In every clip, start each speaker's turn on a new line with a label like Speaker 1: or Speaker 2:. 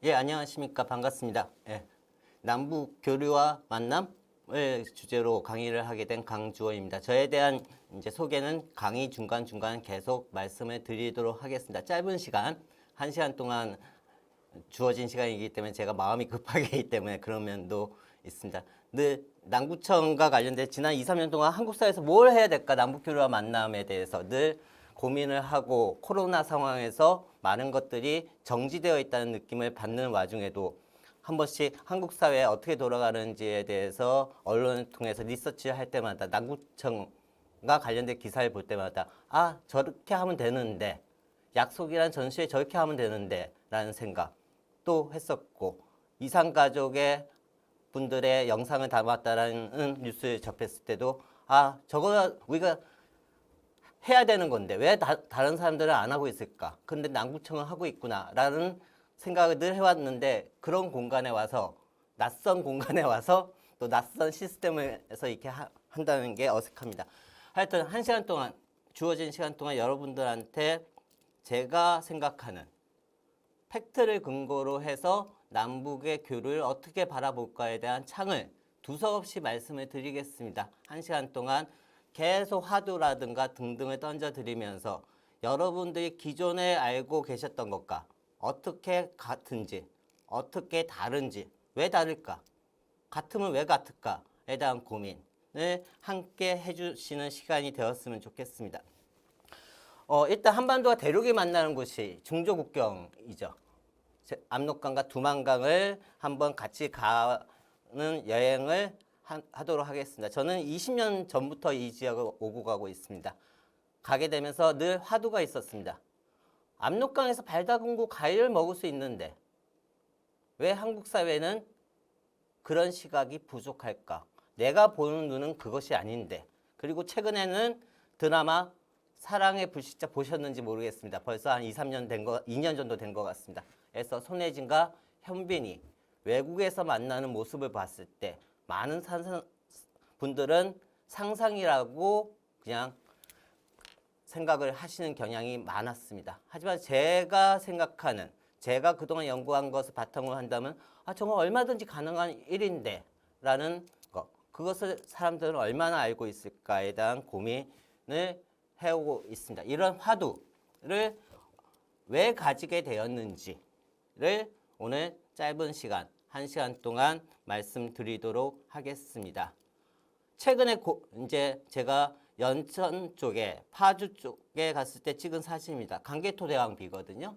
Speaker 1: 예, 안녕하십니까. 반갑습니다. 예, 남북 교류와 만남을 주제로 강의를 하게 된 강주호입니다. 저에 대한 이제 소개는 강의 중간중간 계속 말씀을 드리도록 하겠습니다. 짧은 시간, 1시간 동안 주어진 시간이기 때문에 제가 마음이 급하기 때문에 그런 면도 있습니다. 늘 남구청과 관련된 지난 2, 3년 동안 한국 사회에서 뭘 해야 될까, 남북 교류와 만남에 대해서 늘 고민을 하고 코로나 상황에서 많은 것들이 정지되어 있다는 느낌을 받는 와중에도 한 번씩 한국 사회에 어떻게 돌아가는지에 대해서 언론을 통해서 리서치를 할 때마다 남구청과 관련된 기사를 볼 때마다 아, 저렇게 하면 되는데, 약속이란 전시회 저렇게 하면 되는데 라는 생각 또 했었고, 이산가족의 분들의 영상을 담았다라는 뉴스를 접했을 때도 아, 저거 우리가 해야 되는 건데 왜 다른 사람들은 안 하고 있을까? 근데 남구청은 하고 있구나 라는 생각을 늘 해왔는데, 그런 공간에 와서, 낯선 공간에 와서 또 낯선 시스템에서 이렇게 한다는 게 어색합니다. 하여튼 1시간 동안, 주어진 시간 동안 여러분들한테 제가 생각하는 팩트를 근거로 해서 남북의 교류를 어떻게 바라볼까에 대한 창을 두서없이 말씀을 드리겠습니다. 1시간 동안 계속 화두라든가 등등을 던져드리면서 여러분들이 기존에 알고 계셨던 것과 어떻게 같은지, 어떻게 다른지, 왜 다를까, 같으면 왜 같을까에 대한 고민을 함께 해주시는 시간이 되었으면 좋겠습니다. 일단 한반도와 대륙이 만나는 곳이 중조국경이죠. 압록강과 두만강을 한번 같이 가는 여행을 하도록 하겠습니다. 저는 20년 전부터 이 지역을 오고 가고 있습니다. 가게 되면서 늘 화두가 있었습니다. 압록강에서 발 담그고 과일을 먹을 수 있는데 왜 한국 사회는 그런 시각이 부족할까? 내가 보는 눈은 그것이 아닌데. 그리고 최근에는 드라마 사랑의 불시착 보셨는지 모르겠습니다. 벌써 한 2, 3년 된 거, 2년 정도 된 것 같습니다. 그래서 손예진과 현빈이 외국에서 만나는 모습을 봤을 때 많은 분들은 상상이라고 그냥 생각을 하시는 경향이 많았습니다. 하지만 제가 생각하는, 제가 그동안 연구한 것을 바탕으로 한다면 아, 정말 얼마든지 가능한 일인데 라는 것, 그것을 사람들은 얼마나 알고 있을까에 대한 고민을 해오고 있습니다. 이런 화두를 왜 가지게 되었는지를 오늘 짧은 시간, 1시간 동안 말씀드리도록 하겠습니다. 최근에 이제 제가 연천 쪽에, 파주 쪽에 갔을 때 찍은 사진입니다. 강개토대왕비거든요.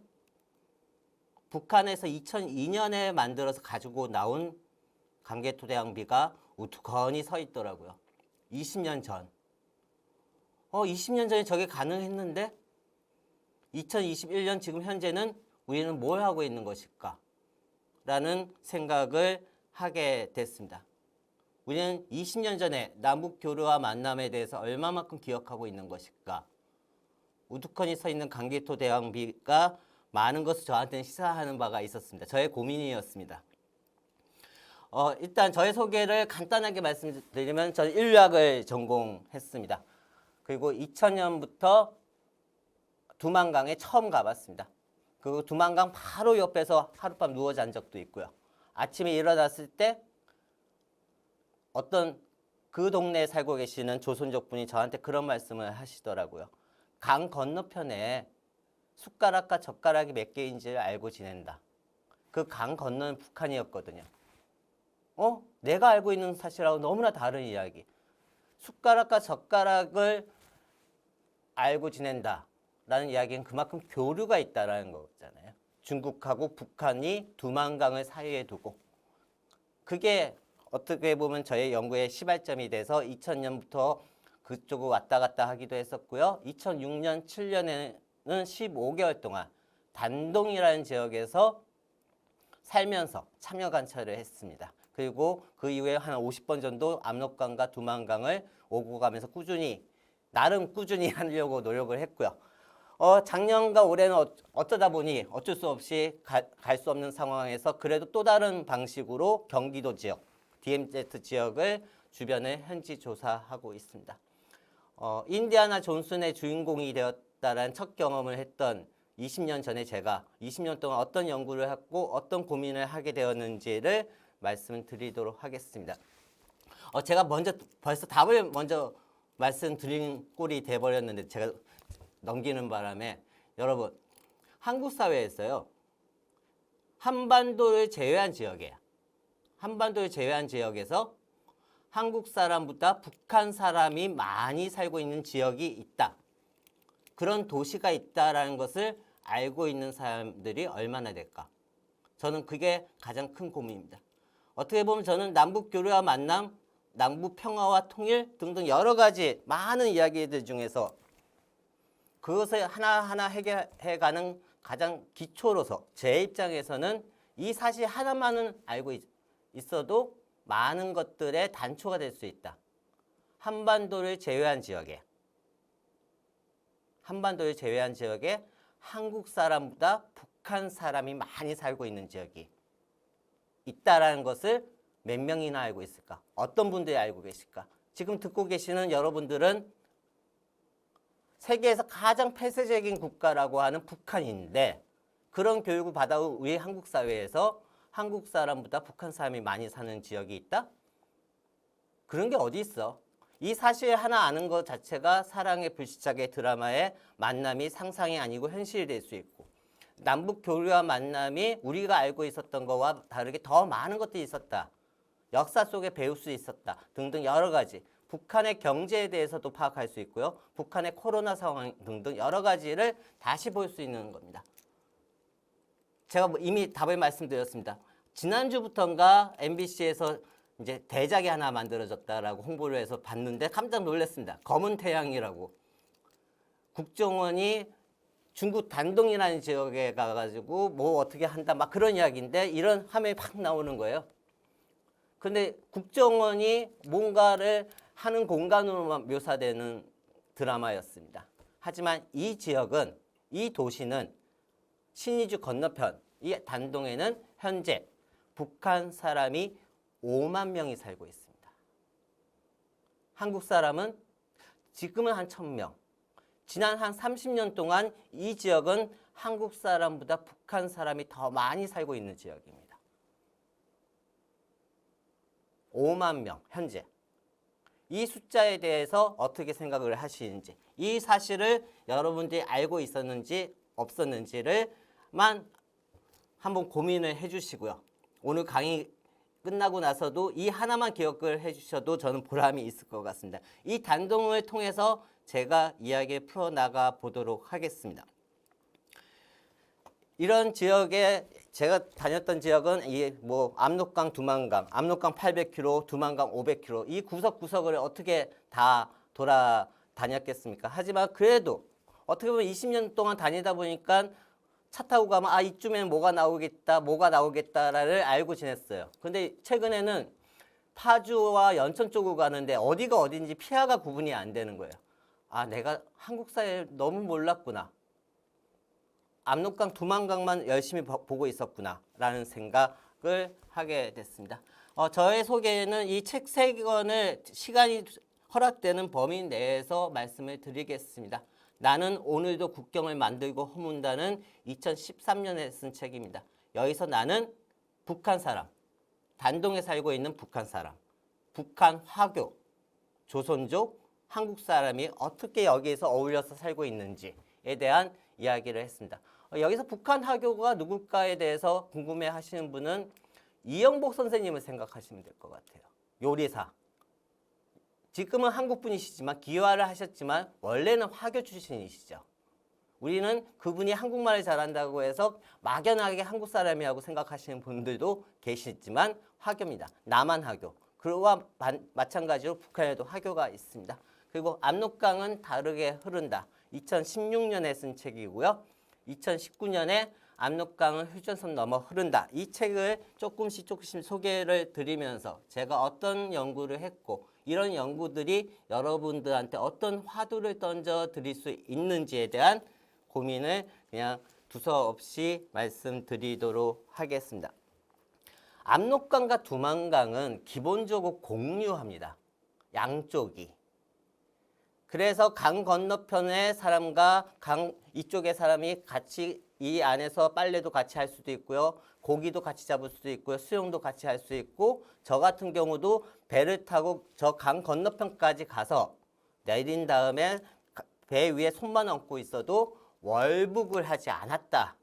Speaker 1: 북한에서 2002년에 만들어서 가지고 나온 강개토대왕비가 우두커니 서 있더라고요. 20년 전. 20년 전에 저게 가능했는데 2021년 지금 현재는 우리는 뭘 하고 있는 것일까? 라는 생각을 하게 됐습니다. 우리는 20년 전에 남북 교류와 만남에 대해서 얼마만큼 기억하고 있는 것일까? 우두커니 서 있는 강개토대왕비가 많은 것을 저한테는 시사하는 바가 있었습니다. 저의 고민이었습니다. 일단 저의 소개를 간단하게 말씀드리면 저는 인류학을 전공했습니다. 그리고 2000년부터 두만강에 처음 가봤습니다. 그리고 두만강 바로 옆에서 하룻밤 누워 잔 적도 있고요. 아침에 일어났을 때 어떤 그 동네에 살고 계시는 조선족 분이 저한테 그런 말씀을 하시더라고요. 강 건너편에 숟가락과 젓가락이 몇 개인지를 알고 지낸다. 그 강 건너는 북한이었거든요. 내가 알고 있는 사실하고 너무나 다른 이야기. 숟가락과 젓가락을 알고 지낸다 라는 이야기는 그만큼 교류가 있다라는 거잖아요. 중국하고 북한이 두만강을 사이에 두고, 그게 어떻게 보면 저의 연구의 시발점이 돼서 2000년부터 그쪽을 왔다 갔다 하기도 했었고요. 2006년, 7년에는 15개월 동안 단동이라는 지역에서 살면서 참여 관찰을 했습니다. 그리고 그 이후에 한 50번 정도 압록강과 두만강을 오고 가면서 나름 꾸준히 하려고 노력을 했고요. 작년과 올해는 어쩌다 보니 어쩔 수 없이 갈 수 없는 상황에서 그래도 또 다른 방식으로 경기도 지역, DMZ 지역을 주변을 현지 조사하고 있습니다. 인디아나 존슨의 주인공이 되었다라는 첫 경험을 했던 20년 전에 제가 20년 동안 어떤 연구를 했고 어떤 고민을 하게 되었는지를 말씀드리도록 하겠습니다. 제가 벌써 답을 먼저 말씀드린 꼴이 돼버렸는데 제가 넘기는 바람에 여러분 한국 사회에서요 한반도를 제외한 지역이에요. 한반도를 제외한 지역에서 한국 사람보다 북한 사람이 많이 살고 있는 지역이 있다. 그런 도시가 있다라는 것을 알고 있는 사람들이 얼마나 될까? 저는 그게 가장 큰 고민입니다. 어떻게 보면 저는 남북 교류와 만남, 남북 평화와 통일 등등 여러 가지 많은 이야기들 중에서 그것을 하나하나 해결해가는 가장 기초로서 제 입장에서는 이 사실 하나만은 알고 있어도 많은 것들의 단초가 될 수 있다. 한반도를 제외한 지역에 한국 사람보다 북한 사람이 많이 살고 있는 지역이 있다라는 것을 몇 명이나 알고 있을까? 어떤 분들이 알고 계실까? 지금 듣고 계시는 여러분들은 세계에서 가장 폐쇄적인 국가라고 하는 북한인데 그런 교육을 받아온 우리 한국 사회에서 한국 사람보다 북한 사람이 많이 사는 지역이 있다? 그런 게 어디 있어? 이 사실 하나 아는 것 자체가 사랑의 불시착의 드라마의 만남이 상상이 아니고 현실이 될 수 있고 남북 교류와 만남이 우리가 알고 있었던 것과 다르게 더 많은 것들이 있었다. 역사 속에 배울 수 있었다. 등등 여러 가지. 북한의 경제에 대해서도 파악할 수 있고요. 북한의 코로나 상황 등등 여러 가지를 다시 볼 수 있는 겁니다. 제가 이미 답을 말씀드렸습니다. 지난주부터인가 MBC에서 이제 대작이 하나 만들어졌다라고 홍보를 해서 봤는데 깜짝 놀랐습니다. 검은 태양이라고. 국정원이 중국 단동이라는 지역에 가가지고 뭐 어떻게 한다 막 그런 이야기인데 이런 화면이 팍 나오는 거예요. 근데 국정원이 뭔가를 하는 공간으로만 묘사되는 드라마였습니다. 하지만 이 지역은, 이 도시는 신의주 건너편, 이 단동에는 현재 북한 사람이 5만 명이 살고 있습니다. 한국 사람은 지금은 한 1,000명. 지난 한 30년 동안 이 지역은 한국 사람보다 북한 사람이 더 많이 살고 있는 지역입니다. 5만 명, 현재. 이 숫자에 대해서 어떻게 생각을 하시는지, 이 사실을 여러분들이 알고 있었는지 없었는지를만 한번 고민을 해주시고요. 오늘 강의 끝나고 나서도 이 하나만 기억을 해주셔도 저는 보람이 있을 것 같습니다. 이 단동을 통해서 제가 이야기를 풀어나가 보도록 하겠습니다. 이런 지역에 제가 다녔던 지역은 이 뭐 압록강, 두만강, 압록강 800km, 두만강 500km 이 구석구석을 어떻게 다 돌아다녔겠습니까? 하지만 그래도 어떻게 보면 20년 동안 다니다 보니까 차 타고 가면 이쯤에는 뭐가 나오겠다를 알고 지냈어요. 근데 최근에는 파주와 연천 쪽으로 가는데 어디가 어딘지 피하가 구분이 안 되는 거예요. 내가 한국 사회를 너무 몰랐구나. 압록강, 두만강만 열심히 보고 있었구나 라는 생각을 하게 됐습니다. 저의 소개는 이 책 3권을 시간이 허락되는 범위 내에서 말씀을 드리겠습니다. 나는 오늘도 국경을 만들고 허문다는 2013년에 쓴 책입니다. 여기서 나는 북한 사람, 단동에 살고 있는 북한 사람, 북한 화교, 조선족, 한국 사람이 어떻게 여기에서 어울려서 살고 있는지에 대한 이야기를 했습니다. 여기서 북한 화교가 누굴까에 대해서 궁금해 하시는 분은 이영복 선생님을 생각하시면 될 것 같아요. 요리사. 지금은 한국 분이시지만 기화를 하셨지만 원래는 화교 출신이시죠. 우리는 그분이 한국말을 잘한다고 해서 막연하게 한국 사람이라고 생각하시는 분들도 계시지만 화교입니다. 남한 화교. 그와 마찬가지로 북한에도 화교가 있습니다. 그리고 압록강은 다르게 흐른다. 2016년에 쓴 책이고요. 2019년에 압록강은 휴전선 넘어 흐른다. 이 책을 조금씩 소개를 드리면서 제가 어떤 연구를 했고 이런 연구들이 여러분들한테 어떤 화두를 던져 드릴 수 있는지에 대한 고민을 그냥 두서없이 말씀드리도록 하겠습니다. 압록강과 두만강은 기본적으로 공유합니다. 양쪽이. 그래서 강 건너편의 사람과 강 이쪽의 사람이 같이 이 안에서 빨래도 같이 할 수도 있고요. 고기도 같이 잡을 수도 있고요. 수영도 같이 할 수 있고, 저 같은 경우도 배를 타고 저 강 건너편까지 가서 내린 다음에 배 위에 손만 얹고 있어도 월북을 하지 않았다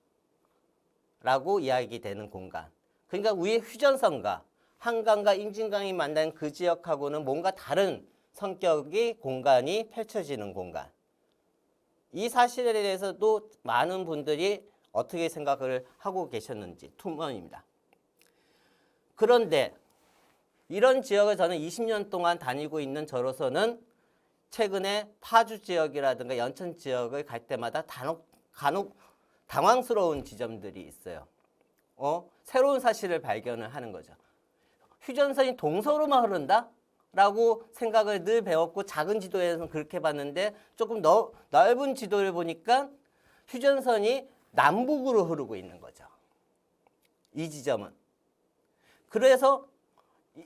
Speaker 1: 라고 이야기되는 공간. 그러니까 위에 휴전선과 한강과 임진강이 만난 그 지역하고는 뭔가 다른 성격의 공간이 펼쳐지는 공간. 이 사실에 대해서도 많은 분들이 어떻게 생각을 하고 계셨는지 투명입니다. 그런데 이런 지역을 저는 20년 동안 다니고 있는 저로서는 최근에 파주 지역이라든가 연천 지역을 갈 때마다 간혹 당황스러운 지점들이 있어요. 새로운 사실을 발견을 하는 거죠. 휴전선이 동서로만 흐른다? 라고 생각을 늘 배웠고 작은 지도에서는 그렇게 봤는데 조금 넓은 지도를 보니까 휴전선이 남북으로 흐르고 있는 거죠. 이 지점은. 그래서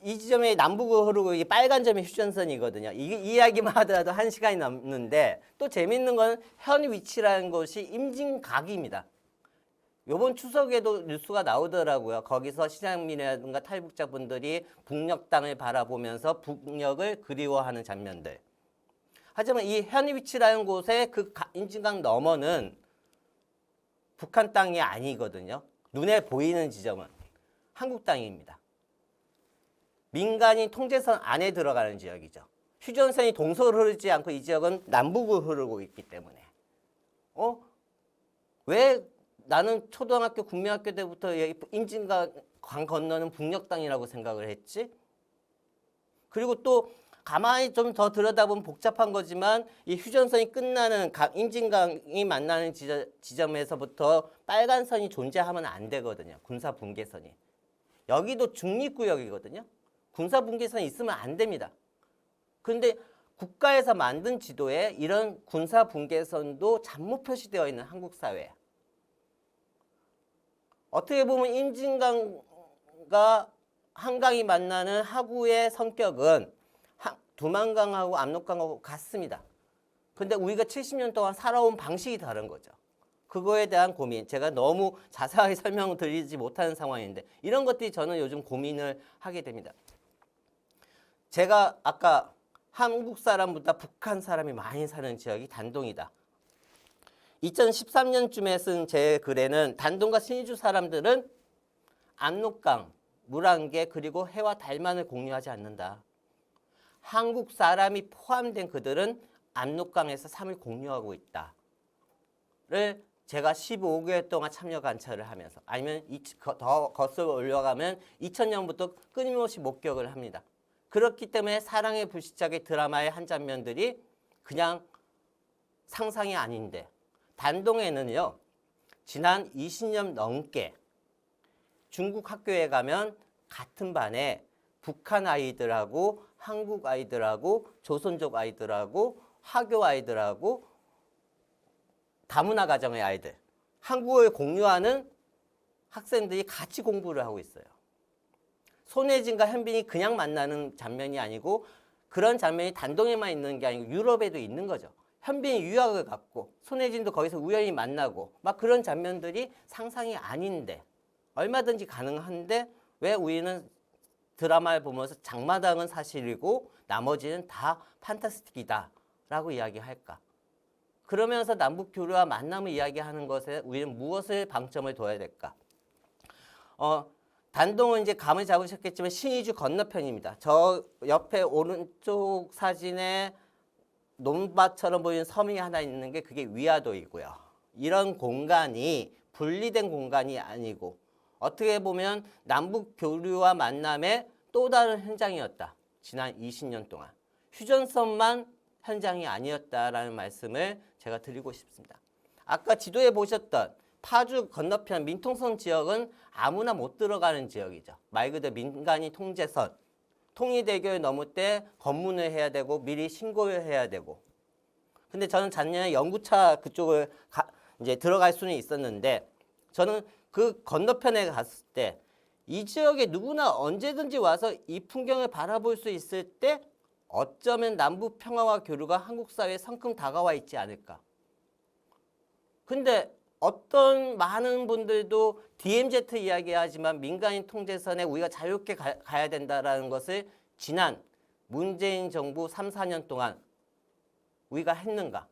Speaker 1: 이 지점이 남북으로 흐르고 이 빨간 점이 휴전선이거든요. 이 이야기만 하더라도 1시간이 넘는데 또 재밌는 건 현 위치라는 것이 임진각입니다. 이번 추석에도 뉴스가 나오더라고요. 거기서 시장민이라든가 탈북자분들이 북녘 땅을 바라보면서 북녘을 그리워하는 장면들. 하지만 이 현 위치라는 곳에 그 임진각 너머는 북한 땅이 아니거든요. 눈에 보이는 지점은 한국 땅입니다. 민간인 통제선 안에 들어가는 지역이죠. 휴전선이 동서로 흐르지 않고 이 지역은 남북으로 흐르고 있기 때문에 왜 나는 초등학교, 국민학교 때부터 임진강 건너는 북녘 땅이라고 생각을 했지? 그리고 또 가만히 좀 더 들여다보면 복잡한 거지만 이 휴전선이 끝나는 임진강이 만나는 지점에서부터 빨간 선이 존재하면 안 되거든요. 군사분계선이. 여기도 중립구역이거든요. 군사분계선이 있으면 안 됩니다. 그런데 국가에서 만든 지도에 이런 군사분계선도 잠못 표시되어 있는 한국 사회에 어떻게 보면 임진강과 한강이 만나는 하구의 성격은 두만강하고 압록강하고 같습니다. 근데 우리가 70년 동안 살아온 방식이 다른 거죠. 그거에 대한 고민, 제가 너무 자세하게 설명을 드리지 못하는 상황인데 이런 것들이 저는 요즘 고민을 하게 됩니다. 제가 아까 한국 사람보다 북한 사람이 많이 사는 지역이 단동이다. 2013년쯤에 쓴 제 글에는 단동과 신의주 사람들은 압록강, 물안개 그리고 해와 달만을 공유하지 않는다. 한국 사람이 포함된 그들은 압록강에서 삶을 공유하고 있다를 제가 15개월 동안 참여 관찰을 하면서 아니면 더 거슬러 올라가면 2000년부터 끊임없이 목격을 합니다. 그렇기 때문에 사랑의 불시착의 드라마의 한 장면들이 그냥 상상이 아닌데 단동에는요, 지난 20년 넘게 중국 학교에 가면 같은 반에 북한 아이들하고 한국 아이들하고 조선족 아이들하고 화교 아이들하고 다문화 가정의 아이들, 한국어를 공유하는 학생들이 같이 공부를 하고 있어요. 손혜진과 현빈이 그냥 만나는 장면이 아니고 그런 장면이 단동에만 있는 게 아니고 유럽에도 있는 거죠. 현빈이 유학을 갔고 손혜진도 거기서 우연히 만나고 막 그런 장면들이 상상이 아닌데 얼마든지 가능한데 왜 우리는 드라마를 보면서 장마당은 사실이고 나머지는 다 판타스틱이다 라고 이야기할까? 그러면서 남북 교류와 만남을 이야기하는 것에 우리는 무엇을 방점을 둬야 될까? 단동은 이제 감을 잡으셨겠지만 신의주 건너편입니다. 저 옆에 오른쪽 사진에 논밭처럼 보이는 섬이 하나 있는 게 그게 위화도이고요. 이런 공간이 분리된 공간이 아니고 어떻게 보면 남북 교류와 만남의 또 다른 현장이었다. 지난 20년 동안. 휴전선만 현장이 아니었다라는 말씀을 제가 드리고 싶습니다. 아까 지도에 보셨던 파주 건너편 민통선 지역은 아무나 못 들어가는 지역이죠. 말 그대로 민간인 통제선. 통일대교를 넘을 때 검문을 해야 되고 미리 신고를 해야 되고. 근데 저는 작년에 연구차 그쪽을 이제 들어갈 수는 있었는데 저는 그 건너편에 갔을 때 이 지역에 누구나 언제든지 와서 이 풍경을 바라볼 수 있을 때 어쩌면 남북 평화와 교류가 한국 사회에 성큼 다가와 있지 않을까. 근데 어떤 많은 분들도 DMZ 이야기하지만 민간인 통제선에 우리가 자유롭게 가야 된다라는 것을 지난 문재인 정부 3, 4년 동안 우리가 했는가?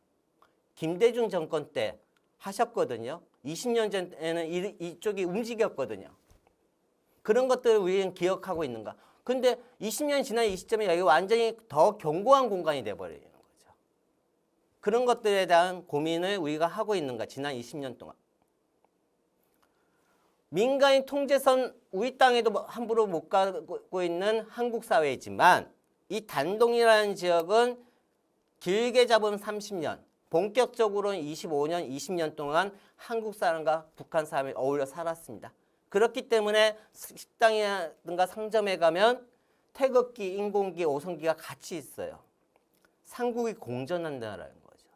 Speaker 1: 김대중 정권 때 하셨거든요. 20년 전에는 이쪽이 움직였거든요. 그런 것들을 우리는 기억하고 있는가? 근데 20년 지난 이 시점에 여기 완전히 더 견고한 공간이 돼버리는 거죠. 그런 것들에 대한 고민을 우리가 하고 있는가? 지난 20년 동안. 민간인 통제선 우리 땅에도 함부로 못 가고 있는 한국 사회이지만 이 단동이라는 지역은 길게 잡으면 30년, 본격적으로는 25년, 20년 동안 한국 사람과 북한 사람이 어울려 살았습니다. 그렇기 때문에 식당이라든가 상점에 가면 태극기, 인공기, 오성기가 같이 있어요. 삼국이 공존한다는 거죠.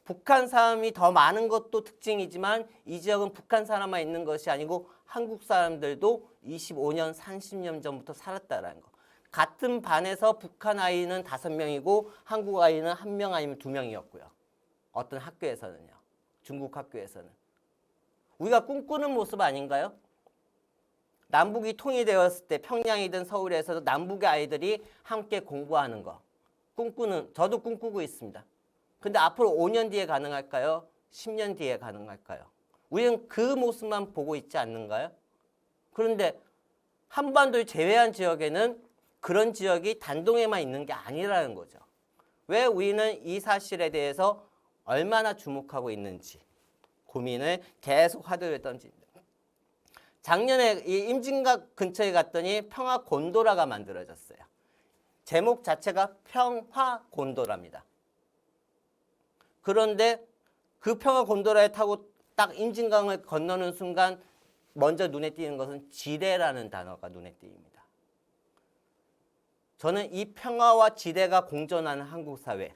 Speaker 1: 북한 사람이 더 많은 것도 특징이지만 이 지역은 북한 사람만 있는 것이 아니고 한국 사람들도 25년, 30년 전부터 살았다는 거. 같은 반에서 북한 아이는 5명이고 한국 아이는 1명 아니면 2명이었고요. 어떤 학교에서는요. 중국 학교에서는. 우리가 꿈꾸는 모습 아닌가요? 남북이 통일되었을 때 평양이든 서울에서도 남북의 아이들이 함께 공부하는 거. 저도 꿈꾸고 있습니다. 근데 앞으로 5년 뒤에 가능할까요? 10년 뒤에 가능할까요? 우리는 그 모습만 보고 있지 않는가요? 그런데 한반도를 제외한 지역에는 그런 지역이 단동에만 있는 게 아니라는 거죠. 왜 우리는 이 사실에 대해서 얼마나 주목하고 있는지 고민을 계속 화두를 던집니다. 작년에 이 임진각 근처에 갔더니 평화 곤도라가 만들어졌어요. 제목 자체가 평화 곤도라입니다. 그런데 그 평화 곤도라에 타고 딱 임진강을 건너는 순간 먼저 눈에 띄는 것은 지대라는 단어가 눈에 띄입니다. 저는 이 평화와 지대가 공존하는 한국 사회,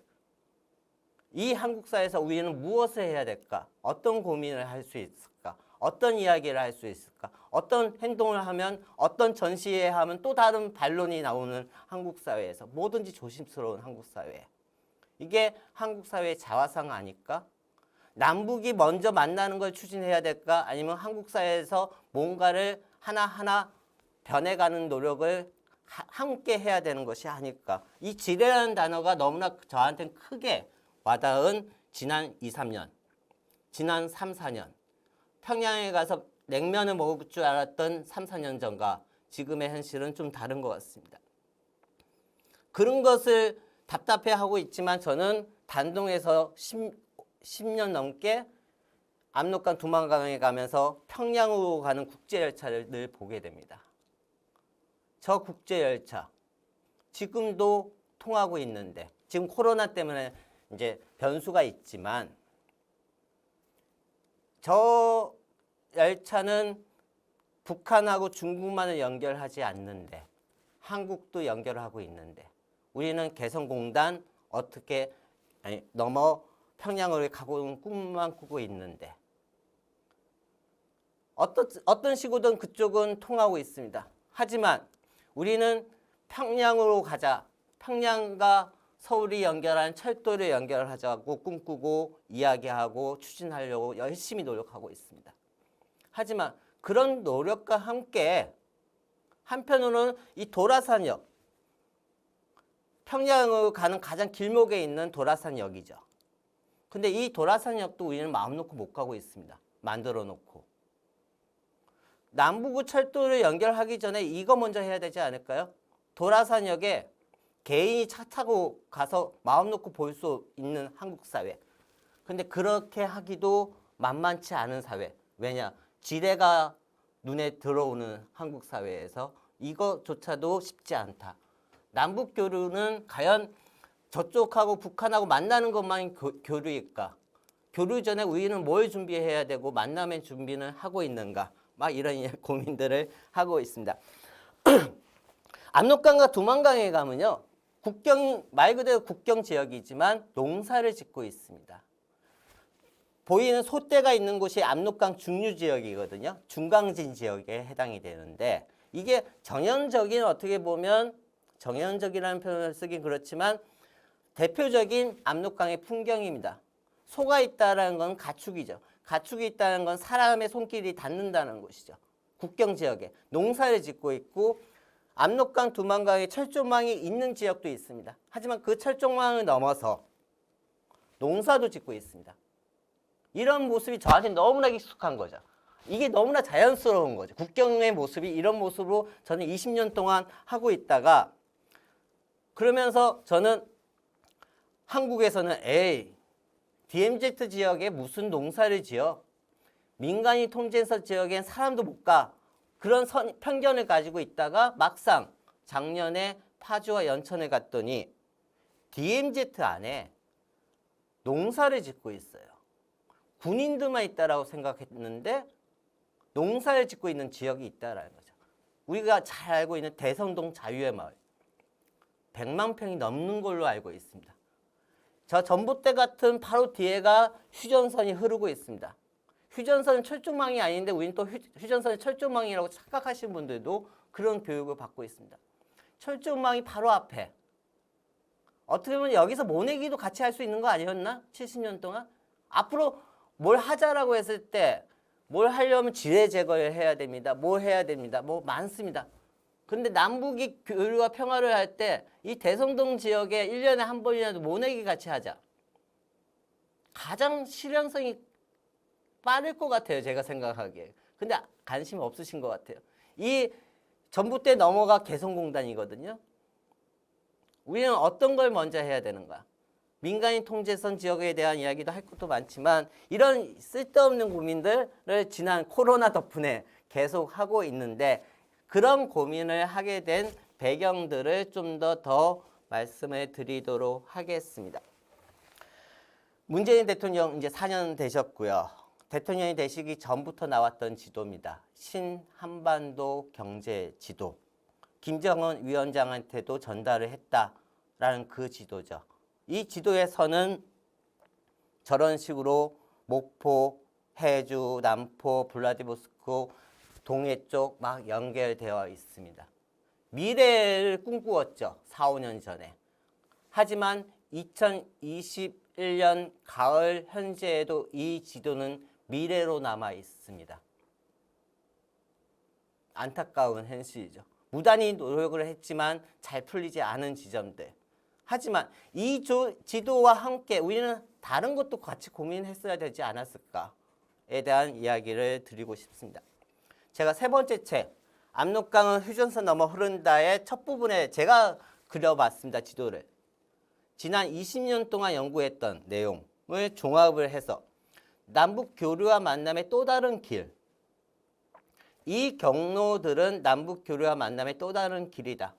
Speaker 1: 이 한국 사회에서 우리는 무엇을 해야 될까? 어떤 고민을 할 수 있을까? 어떤 이야기를 할 수 있을까? 어떤 행동을 하면, 어떤 전시회 하면 또 다른 반론이 나오는 한국 사회에서 뭐든지 조심스러운 한국 사회. 이게 한국 사회의 자화상 아닐까? 남북이 먼저 만나는 걸 추진해야 될까? 아니면 한국 사회에서 뭔가를 하나하나 변해가는 노력을 함께 해야 되는 것이 아닐까? 이 지대라는 단어가 너무나 저한테는 크게 와닿은 지난 2, 3년, 지난 3, 4년. 평양에 가서 냉면을 먹을 줄 알았던 3, 4년 전과 지금의 현실은 좀 다른 것 같습니다. 그런 것을 답답해하고 있지만 저는 단동에서 10년 넘게 압록강 두만강에 가면서 평양으로 가는 국제열차를 늘 보게 됩니다. 저 국제열차 지금도 통하고 있는데 지금 코로나 때문에 이제 변수가 있지만 저 열차는 북한하고 중국만을 연결하지 않는데 한국도 연결하고 있는데 우리는 개성공단 어떻게 넘어 평양을 가고 꿈만 꾸고 있는데 어떤 식으로든 그쪽은 통하고 있습니다. 하지만 우리는 평양으로 가자. 평양과 서울이 연결한 철도를 연결하자고 꿈꾸고 이야기하고 추진하려고 열심히 노력하고 있습니다. 하지만 그런 노력과 함께 한편으로는 이 도라산역, 평양으로 가는 가장 길목에 있는 도라산역이죠. 근데 이 도라산역도 우리는 마음 놓고 못 가고 있습니다. 만들어 놓고. 남북 철도를 연결하기 전에 이거 먼저 해야 되지 않을까요? 도라산역에 개인이 차 타고 가서 마음 놓고 볼 수 있는 한국 사회. 근데 그렇게 하기도 만만치 않은 사회. 왜냐? 지대가 눈에 들어오는 한국 사회에서 이것조차도 쉽지 않다. 남북 교류는 과연 저쪽하고 북한하고 만나는 것만 교류일까? 교류 전에 우리는 뭘 준비해야 되고 만남의 준비는 하고 있는가? 막 이런 고민들을 하고 있습니다. 압록강과 두만강에 가면요. 말 그대로 국경 지역이지만 농사를 짓고 있습니다. 보이는 소떼가 있는 곳이 압록강 중류 지역이거든요. 중강진 지역에 해당이 되는데 이게 전형적인 어떻게 보면 정연적이라는 표현을 쓰긴 그렇지만 대표적인 압록강의 풍경입니다. 소가 있다는 건 가축이죠. 가축이 있다는 건 사람의 손길이 닿는다는 것이죠. 국경 지역에 농사를 짓고 있고 압록강 두만강에 철조망이 있는 지역도 있습니다. 하지만 그 철조망을 넘어서 농사도 짓고 있습니다. 이런 모습이 저한테 너무나 익숙한 거죠. 이게 너무나 자연스러운 거죠. 국경의 모습이 이런 모습으로 저는 20년 동안 하고 있다가 그러면서 저는 한국에서는 DMZ 지역에 무슨 농사를 지어? 민간이 통제선 지역엔 사람도 못 가. 그런 편견을 가지고 있다가 막상 작년에 파주와 연천에 갔더니 DMZ 안에 농사를 짓고 있어요. 군인들만 있다라고 생각했는데 농사를 짓고 있는 지역이 있다라는 거죠. 우리가 잘 알고 있는 대성동 자유의 마을 100만 평이 넘는 걸로 알고 있습니다. 저 전봇대 같은 바로 뒤에가 휴전선이 흐르고 있습니다. 휴전선은 철조망이 아닌데 우리는 또 휴전선이 철조망이라고 착각하시는 분들도 그런 교육을 받고 있습니다. 철조망이 바로 앞에. 어떻게 보면 여기서 모내기도 같이 할 수 있는 거 아니었나? 70년 동안? 앞으로 뭘 하자라고 했을 때 뭘 하려면 지뢰 제거를 해야 됩니다. 뭐 해야 됩니다. 뭐 많습니다. 그런데 남북이 교류와 평화를 할 때 이 대성동 지역에 1년에 한 번이라도 모내기 같이 하자. 가장 실현성이 빠를 것 같아요. 제가 생각하기에. 근데 관심 없으신 것 같아요. 이 전봇대 넘어가 개성공단이거든요. 우리는 어떤 걸 먼저 해야 되는가? 민간인 통제선 지역에 대한 이야기도 할 것도 많지만 이런 쓸데없는 고민들을 지난 코로나 덕분에 계속 하고 있는데 그런 고민을 하게 된 배경들을 좀 더 말씀을 드리도록 하겠습니다. 문재인 대통령 이제 4년 되셨고요. 대통령이 되시기 전부터 나왔던 지도입니다. 신한반도 경제 지도. 김정은 위원장한테도 전달을 했다라는 그 지도죠. 이 지도에서는 저런 식으로 목포, 해주, 남포, 블라디보스토크, 동해 쪽 막 연결되어 있습니다. 미래를 꿈꾸었죠. 4, 5년 전에. 하지만 2021년 가을 현재에도 이 지도는 미래로 남아 있습니다. 안타까운 현실이죠. 무단히 노력을 했지만 잘 풀리지 않은 지점들. 하지만 이 지도와 함께 우리는 다른 것도 같이 고민했어야 되지 않았을까에 대한 이야기를 드리고 싶습니다. 제가 세 번째 책 압록강은 휴전선 넘어 흐른다의 첫 부분에 제가 그려봤습니다. 지도를. 지난 20년 동안 연구했던 내용을 종합을 해서 남북 교류와 만남의 또 다른 길. 이 경로들은 남북 교류와 만남의 또 다른 길이다.